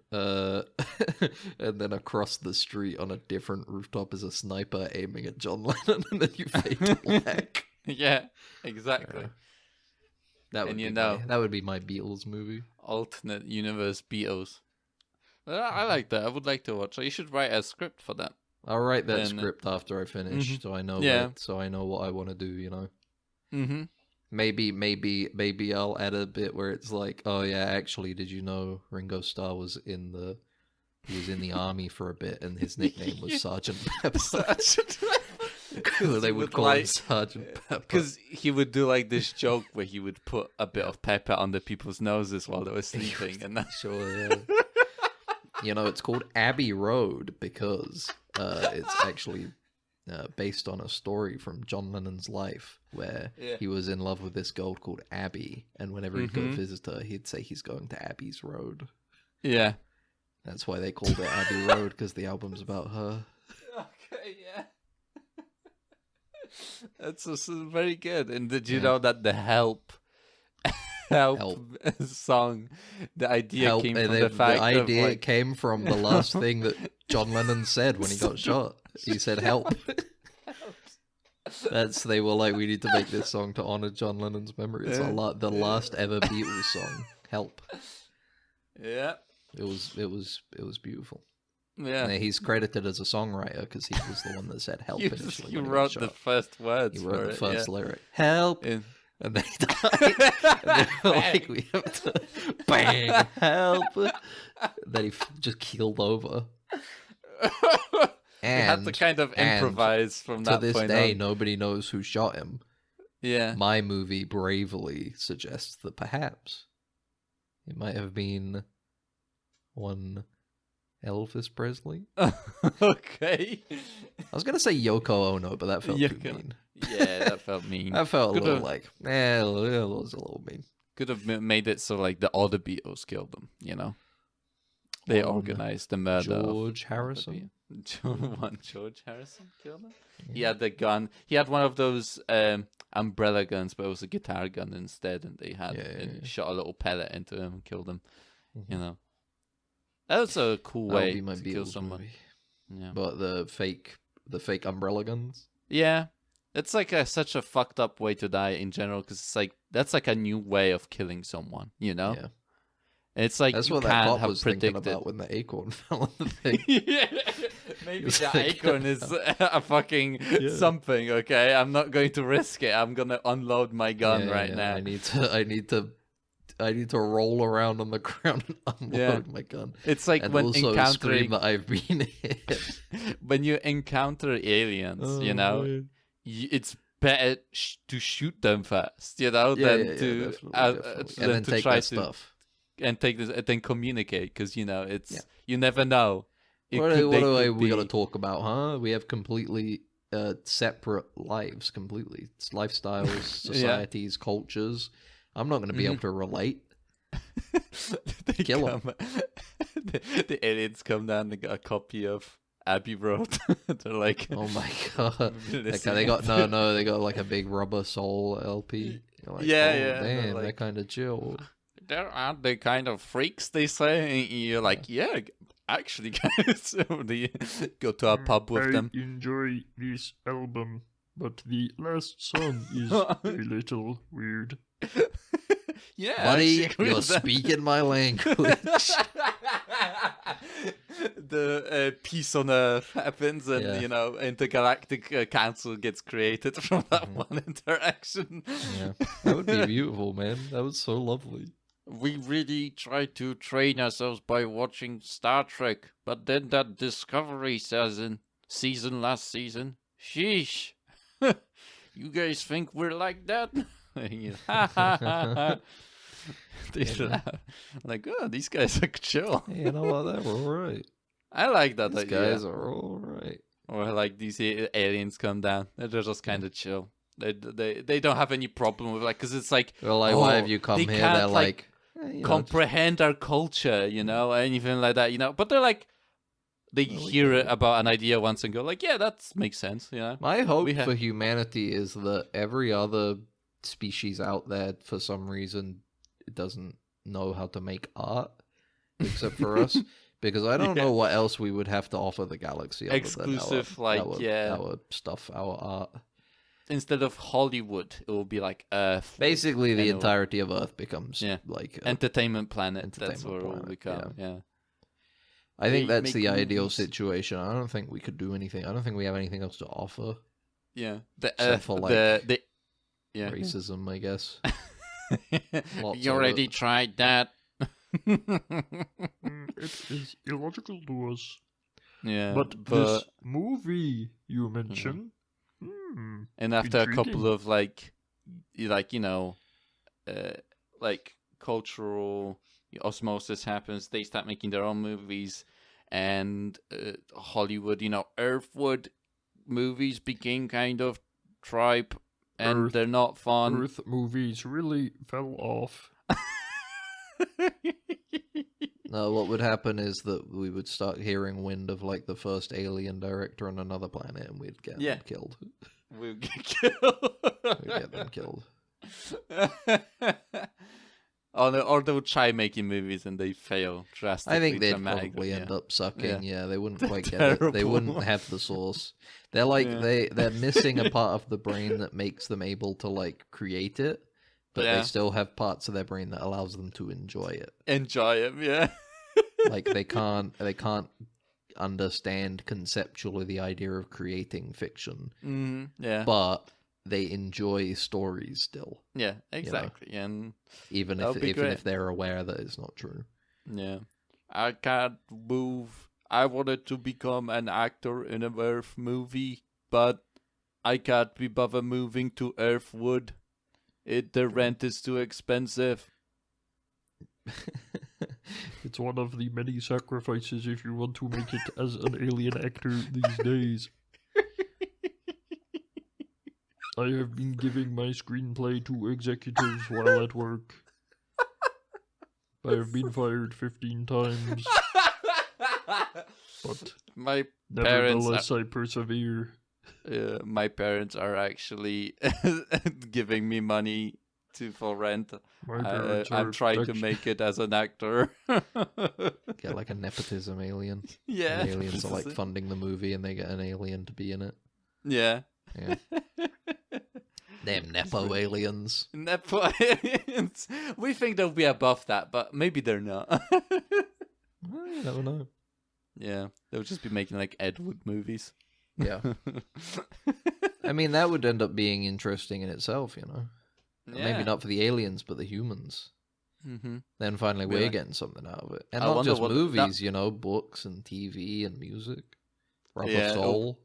across the street on a different rooftop is a sniper aiming at John Lennon, and then you fade to black. Yeah, exactly. That would be my Beatles movie. Alternate universe Beatles. I like that. I would like to watch. So you should write a script for that. I'll write that script after I finish, so I know. So I know what I want to do. Maybe I'll add a bit where it's like, oh yeah, actually, did you know Ringo Starr was in the army for a bit, and his nickname was Sergeant Pepper. Sergeant Pepper. They would call him Sergeant Pepper. Because he would do like this joke where he would put a bit of pepper under people's noses while they were sleeping, and that. Sure, yeah. It's called Abbey Road because it's actually based on a story from John Lennon's life where he was in love with this girl called Abby, and whenever he'd go visit her, he'd say he's going to Abbey's Road. Yeah. That's why they called it Abbey Road, because the album's about her. Okay, yeah. That's also very good. And did you know that the Help song, the idea came from the fact the idea of, came from the last thing that John Lennon said when he got shot. He said, "Help." They were like, we need to make this song to honor John Lennon's memory. It's the last ever Beatles song. Help. Yeah. It was beautiful. Yeah. And he's credited as a songwriter because he was the one that said help initially. He wrote the first words. He wrote the first lyric. Lyric. Help. And then he died. And they were like, we have to bang, help. And then he just keeled over. And he had to kind of improvise from that point on. To this day, nobody knows who shot him. Yeah. My movie bravely suggests that perhaps it might have been one Elvis Presley. Okay. I was going to say Yoko Ono, but that felt too mean. Yeah, that felt mean. That felt a little like, it was a little mean. Could have made it so like the other Beatles killed them, They organized the murder George Harrison? George Harrison killed him? Yeah. He had the gun. He had one of those umbrella guns, but it was a guitar gun instead, and they had shot a little pellet into him and killed him. Mm-hmm. That was a cool way to kill someone. Movie. Yeah. But the fake umbrella guns? Yeah. It's like such a fucked up way to die in general, because it's like that's like a new way of killing someone, Yeah. And it's like that's you what can't that cop have was predicted thinking about when the acorn fell on the thing. Yeah. Maybe the acorn is a fucking something. Okay, I'm not going to risk it. I'm gonna unload my gun now. I need to roll around on the ground and unload my gun. It's like and when also encountering scream that I've been hit. When you encounter aliens, man. it's better to shoot them first, than to definitely. And then take try their to stuff and take this and then communicate, because it's you never know. What are we gonna talk about, huh? We have completely separate lives, completely. It's lifestyles, societies, cultures. I'm not going to be able to relate. Kill them. The aliens come down. They got a copy of Abbey Road. They're like, oh my god! They got like a big Rubber Soul LP. You're like, damn, they're kind of chill. Aren't they kind of freaks? They say. And you're like, yeah, actually, guys. So they go to a pub with them. I enjoy this album, but the last song is a little weird. Yeah, buddy, you're speaking my language. The peace on Earth happens, and intergalactic council gets created from that one interaction. Yeah, that would be beautiful, man. That was so lovely. We really tried to train ourselves by watching Star Trek, but then that Discovery season last season, sheesh. You guys think we're like that? They laugh. Like, oh, these guys are chill. You know what? They're all right. I like that. These guys are all right. Or like these aliens come down. They're just kind of chill. They don't have any problem with because it's like, they're like, why have you come here? They're like comprehend our culture, anything like that, But they're like, they hear it about an idea once and go like, yeah, that makes sense. My hope for humanity is that every other species out there, for some reason, doesn't know how to make art except for us, because I don't know what else we would have to offer the galaxy other exclusive than our stuff, our art. Instead of Hollywood, it will be like Earth. Basically, the entirety of Earth becomes like entertainment planet. That's where it will become. Yeah. I think that's the ideal situation. I don't think we could do anything. I don't think we have anything else to offer. Yeah, except for racism, I guess. You already tried that. It is illogical to us. Yeah, but this movie you mentioned, and after intriguing. a couple of like cultural osmosis happens, they start making their own movies, and Hollywood, Earthwood movies became kind of tripe, and they're not fun. Earth movies really fell off. No, what would happen is that we would start hearing wind of like the first alien director on another planet, and we'd get them killed. We'd get killed. We'd get them killed. Or they would try making movies and they fail drastically. I think they'd probably end up sucking. Yeah, they wouldn't quite get it. They wouldn't have the source. They're like they're missing a part of the brain that makes them able to like create it, but they still have parts of their brain that allows them to enjoy it. Enjoy it, yeah. Like they can't understand conceptually the idea of creating fiction. But they enjoy stories still. Yeah, exactly. And even if they're aware that it's not true. Yeah. I can't move. I wanted to become an actor in an Earth movie, but I can't be bothered moving to Earthwood. The rent is too expensive. It's one of the many sacrifices if you want to make it as an alien actor these days. I have been giving my screenplay to executives while at work. I have been fired 15 times. But my nevertheless, I persevere. My parents are actually giving me money for rent. I'm trying to make it as an actor. Get like a nepotism alien. Yeah. And aliens are like funding the movie and they get an alien to be in it. Yeah. Damn Nepo aliens. Nepo aliens. We think they'll be above that, but maybe they're not. Well, you never know. Yeah. They'll just be making like Ed Wood movies. Yeah. I mean, that would end up being interesting in itself, Yeah. Maybe not for the aliens, but the humans. Mm-hmm. Then finally we're getting something out of it. And not just movies, books and TV and music. Rubber Soul.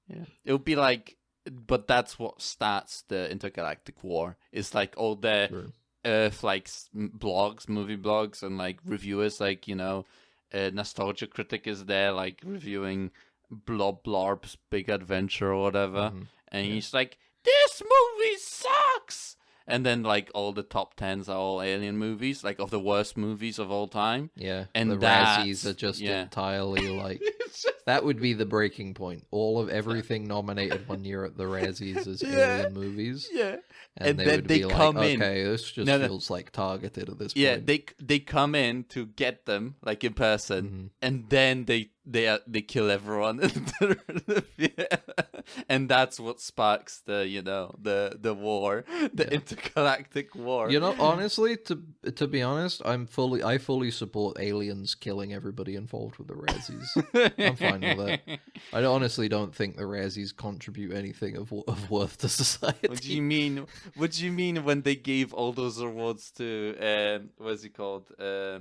Yeah. It would be like, but that's what starts the intergalactic war. It's like all the Earth, like blogs, movie blogs, and like reviewers, like, Nostalgia Critic is there, like reviewing Blorb's Big Adventure or whatever. Mm-hmm. And he's like, this movie sucks! And then, like, all the top 10s are all alien movies, like, of the worst movies of all time. Yeah, and the Razzies are just entirely, like... That would be the breaking point. All of everything nominated one year at the Razzies as alien movies. Yeah. And they would be like, okay, this just feels, like, targeted at this point. Yeah, they come in to get them, like, in person, and then they kill everyone. And that's what sparks the war, the intergalactic war. Honestly, to be honest, I fully support aliens killing everybody involved with the Razzies. I'm fine with that. I honestly don't think the Razzies contribute anything of worth to society. What do you mean? What do you mean when they gave all those awards to what's he called? Die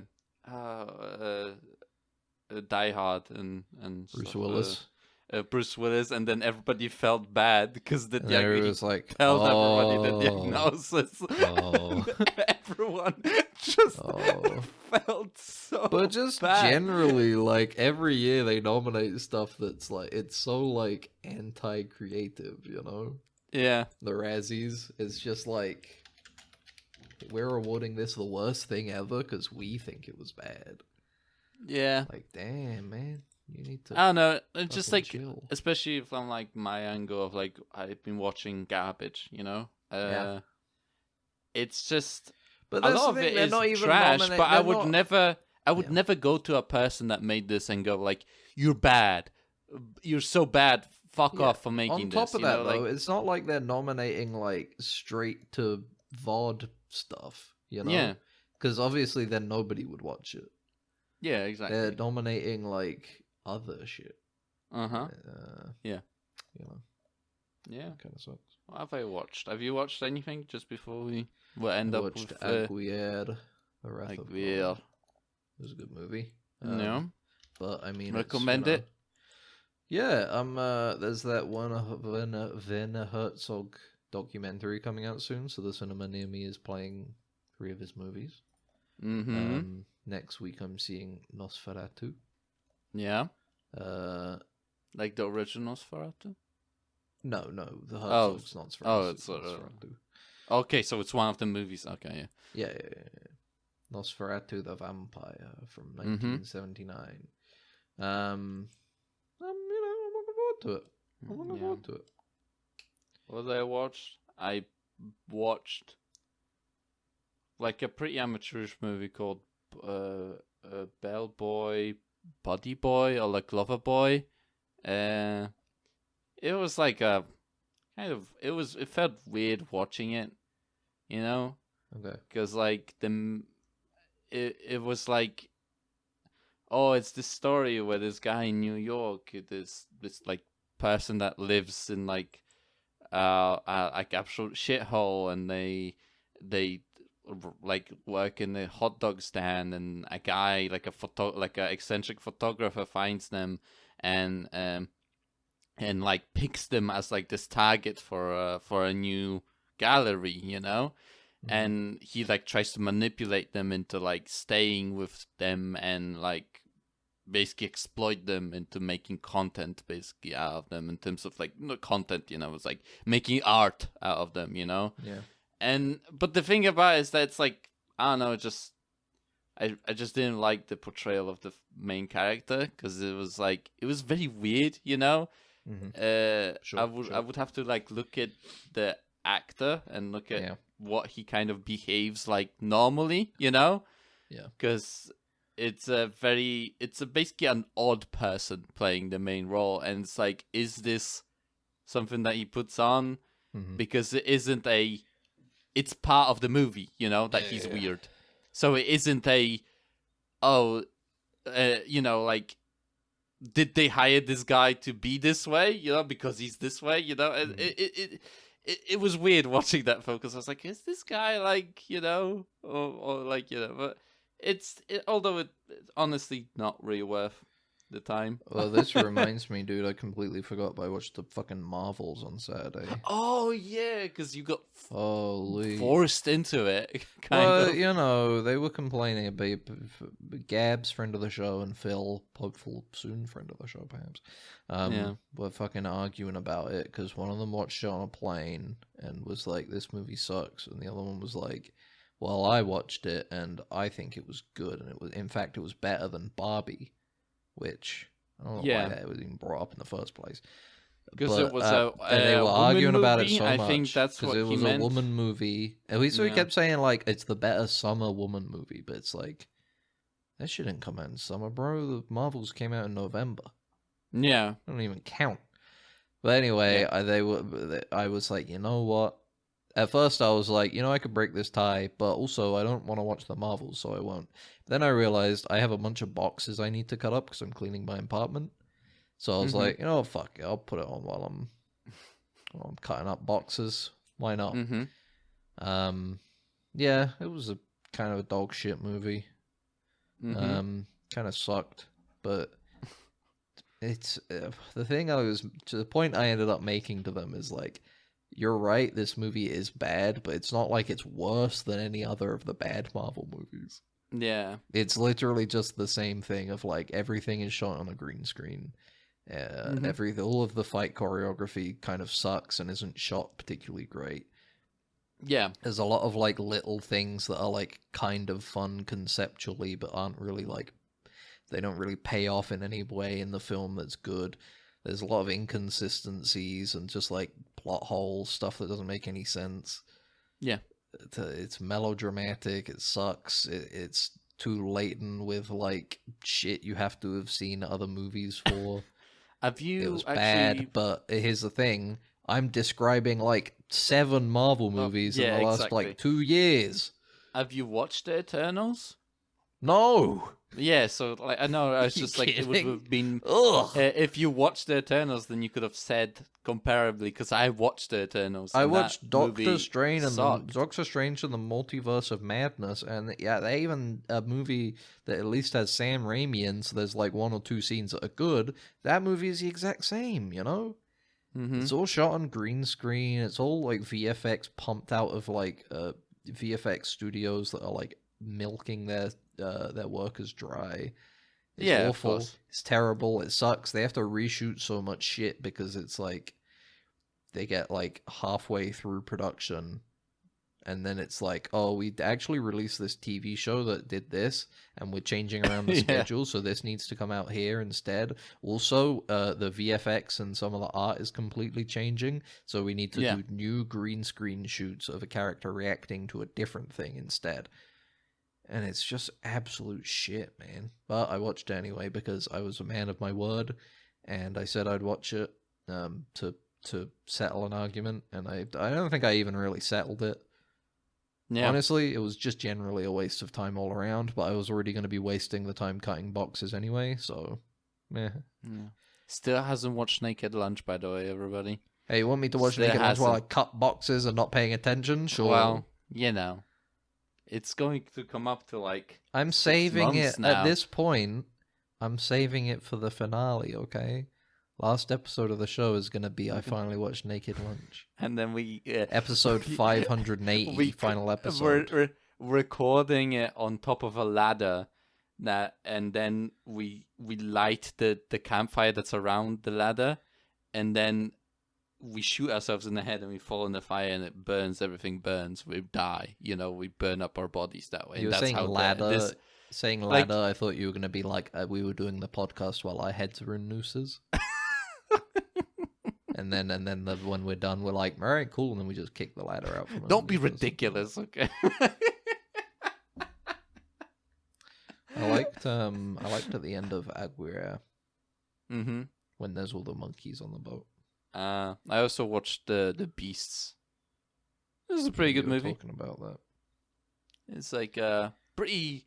Hard and Bruce Willis. Bruce Willis, and then everybody felt bad because the diagnosis was like, everybody the diagnosis. Everyone just felt so. But just bad. Generally, like every year they nominate stuff that's like it's so like anti-creative, Yeah, the Razzies. It's just like we're awarding this the worst thing ever because we think it was bad. Yeah, like damn man. You need to. I don't know. It's just like, chill. Especially from like my angle of like I've been watching garbage, It's just but a lot of it is trash. But I would never go to a person that made this and go like, "You're bad. You're so bad. Fuck off for making this." On top of that, though, it's not like they're nominating like straight to VOD stuff, Yeah. Because obviously then nobody would watch it. Yeah, exactly. They're nominating like other shit. Yeah. Yeah. Yeah. Kind of sucks. What have I watched? Have you watched anything just before we will end I up watched with Aguirre, The Wrath of God. Aguirre? It was a good movie. No, but I mean, recommend it. Yeah, there's that one Werner Herzog documentary coming out soon, so the cinema near me is playing 3 of his movies. Mm-hmm. Next week I'm seeing Nosferatu. Yeah. Like the original Nosferatu? No, the Herzog's Nosferatu. Oh, it's Nosferatu. Okay, so it's one of the movies. Okay, yeah. Nosferatu the Vampire from 1979. I'm looking forward to it. I'm looking forward to it. What did I watch? I watched like a pretty amateurish movie called Bellboy, Buddy Boy, or like Lover Boy. It was like a kind of it felt weird watching it, you know? Okay. Because like it was like, oh, it's this story where this guy in New York, this like person that lives in like absolute shithole, and they like work in a hot dog stand, and a guy like a eccentric photographer finds them and like picks them as like this target for a new gallery, you know. And he like tries to manipulate them into like staying with them and like basically exploit them into making content basically out of them, in terms of like not content, you know, it's like making art out of them, you know. But the thing about it is that it's like, I don't know, I just didn't like the portrayal of the main character, because it was very weird, you know. I would have to like look at the actor and look at what he kind of behaves like normally, you know. Because it's basically an odd person playing the main role, and it's like, is this something that he puts on because it isn't it's part of the movie, you know, that he's weird. So it isn't you know, like, did they hire this guy to be this way, you know, because he's this way, you know? It was weird watching that focus. I was like, is this guy like, you know, or like, you know, but although it's honestly not really worth the time. Well, this reminds me, dude, I completely forgot, but I watched the fucking Marvels on Saturday. Oh, yeah, because you got Holy. forced into it, kind well, of. You know, they were complaining about Gabs, friend of the show, and Phil, hopeful soon friend of the show, perhaps, were fucking arguing about it, because one of them watched it on a plane and was like, this movie sucks, and the other one was like, well, I watched it, and I think it was good, and in fact, it was better than Barbie. Which I don't know why that was even brought up in the first place. Because it was and they were arguing movie, about it so I much. think that's what it was meant. A woman movie. And he kept saying like it's the better summer woman movie, but it's like that shit didn't come out in summer, bro. The Marvels came out in November. Yeah, I don't even count. But anyway, I was like, you know what? At first, I was like, you know, I could break this tie, but also I don't want to watch the Marvels, so I won't. Then I realized I have a bunch of boxes I need to cut up because I'm cleaning my apartment. So I was like, you know, fuck it, I'll put it on while I'm cutting up boxes. Why not? Yeah, it was a kind of a dog shit movie. Kind of sucked, but it's the thing to the point I ended up making to them is like, you're right, this movie is bad, but it's not like it's worse than any other of the bad Marvel movies. Yeah. It's literally just the same thing of like everything is shot on a green screen. All of the fight choreography kind of sucks and isn't shot particularly great. Yeah. There's a lot of like little things that are like kind of fun conceptually, but aren't really like, they don't really pay off in any way in the film that's good. There's a lot of inconsistencies and just like plot holes, stuff that doesn't make any sense. Yeah. It's melodramatic, it sucks, it's too laden with like shit you have to have seen other movies for. It was bad, but here's the thing, I'm describing like 7 Marvel movies in the last like 2 years. Have you watched The Eternals? No! Yeah, so like I know, I was just like, it would have been if you watched the Eternals, then you could have said comparably, because I watched the Eternals. I watched Doctor Strange and the Multiverse of Madness, and yeah, they even a movie that at least has Sam Raimi in, so there's like 1 or 2 scenes that are good. That movie is the exact same, you know. Mm-hmm. It's all shot on green screen. It's all like VFX pumped out of like VFX studios that are like milking their workers dry. It's awful. It's terrible. It sucks. They have to reshoot so much shit because it's like they get like halfway through production and then it's like, oh, we actually released this TV show that did this and we're changing around the schedule, so this needs to come out here instead. Also, the VFX and some of the art is completely changing, so we need to do new green screen shoots of a character reacting to a different thing instead. And it's just absolute shit, man. But I watched it anyway because I was a man of my word, and I said I'd watch it to settle an argument, and I don't think I even really settled it. Yeah. Honestly, it was just generally a waste of time all around, but I was already going to be wasting the time cutting boxes anyway, so meh. Yeah. Still hasn't watched Naked Lunch, by the way, everybody. Hey, you want me to watch Naked Lunch while I cut boxes and not paying attention? Sure. Well, you know. It's going to come up to like I'm saving it now. At this point. I'm saving it for the finale, okay? Last episode of the show is going to be I finally watched Naked Lunch. And then we... episode 580, final episode. We're recording it on top of a ladder, and then we light the campfire that's around the ladder, and then we shoot ourselves in the head and we fall in the fire and it burns, everything burns, we die, you know, we burn up our bodies that way. You were saying ladder, like, I thought you were going to be like, we were doing the podcast while our heads were in nooses. and then when we're done, we're like, all right, cool, and then we just kick the ladder out from Don't be ridiculous, okay? I liked at the end of Aguirre, when there's all the monkeys on the boat. I also watched the Beasts. This is a pretty good movie. Talking about that, it's like pretty.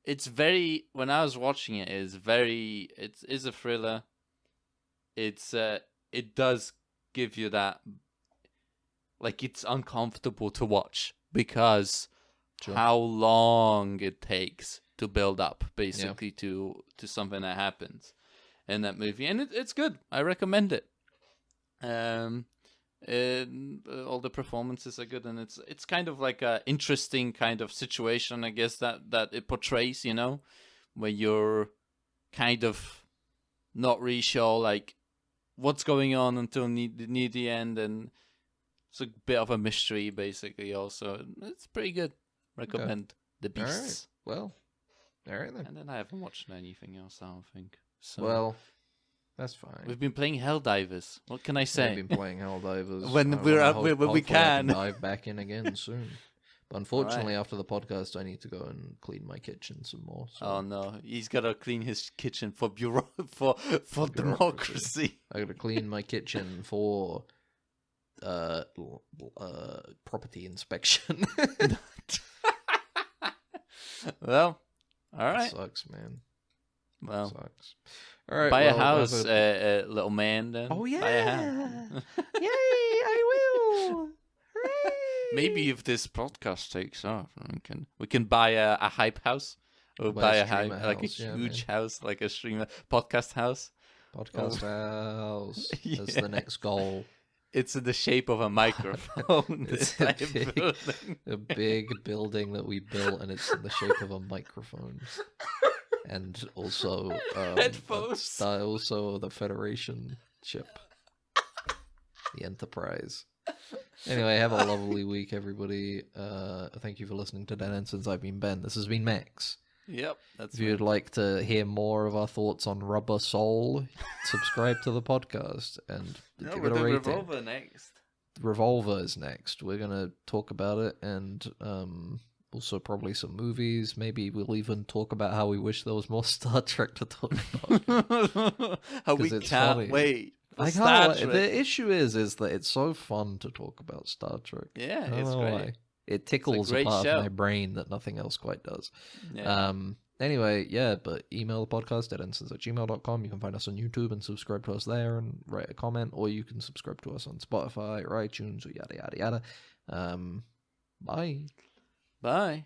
It's very. When I was watching it, it's very. It is a thriller. It's it does give you that. Like, it's uncomfortable to watch because how long it takes to build up, basically, to something that happens in that movie, and it's good. I recommend it. All the performances are good, and it's kind of like a interesting kind of situation, I guess, that it portrays, you know, where you're kind of not really sure like what's going on until near the end, and it's a bit of a mystery basically. Also, it's pretty good. Recommend The Beasts. All right then. And then I haven't watched anything else, I don't think. So, well, that's fine. We've been playing Helldivers. What can I say? We've been playing Helldivers when we can. Dive back in again soon. But unfortunately, after the podcast, I need to go and clean my kitchen some more. So. Oh no, he's got to clean his kitchen for democracy. I got to clean my kitchen for property inspection. Well, all right. Sucks, man. Well, sucks. All right, buy a house, little man. Then. Oh yeah! Buy a house. Yay! I will. Hooray! Maybe if this podcast takes off, we can buy a hype house, or buy a hype, like a huge house, like a streamer podcast house. Podcast house. That's the next goal. It's in the shape of a microphone. It's a big building that we built, and it's in the shape of a microphone. And also headphones. Also the Federation ship. The Enterprise. Anyway, have a lovely week, everybody. Thank you for listening to Dead Ensigns. I've been Ben. This has been Max. Yep. If you'd like to hear more of our thoughts on Rubber Soul, subscribe to the podcast and give it a rating. Revolver next. Revolver is next. We're gonna talk about it, and also probably some movies. Maybe we'll even talk about how we wish there was more Star Trek to talk about. How we can't wait. The issue is that it's so fun to talk about Star Trek. Yeah, it's great. It tickles a part of my brain that nothing else quite does. Yeah. Anyway, yeah, but email the podcast at ensigns@gmail.com. You can find us on YouTube and subscribe to us there and write a comment, or you can subscribe to us on Spotify or iTunes or yada, yada, yada. Bye. Bye.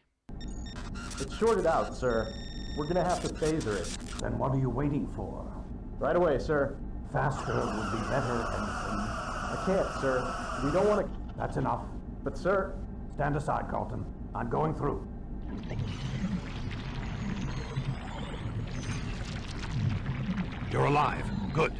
It's shorted out, sir. We're gonna have to phaser it. Then what are you waiting for? Right away, sir. Faster would be better, Ensign. I can't, sir. We don't want to... That's enough. But, sir... Stand aside, Carlton. I'm going through. You're alive. Good.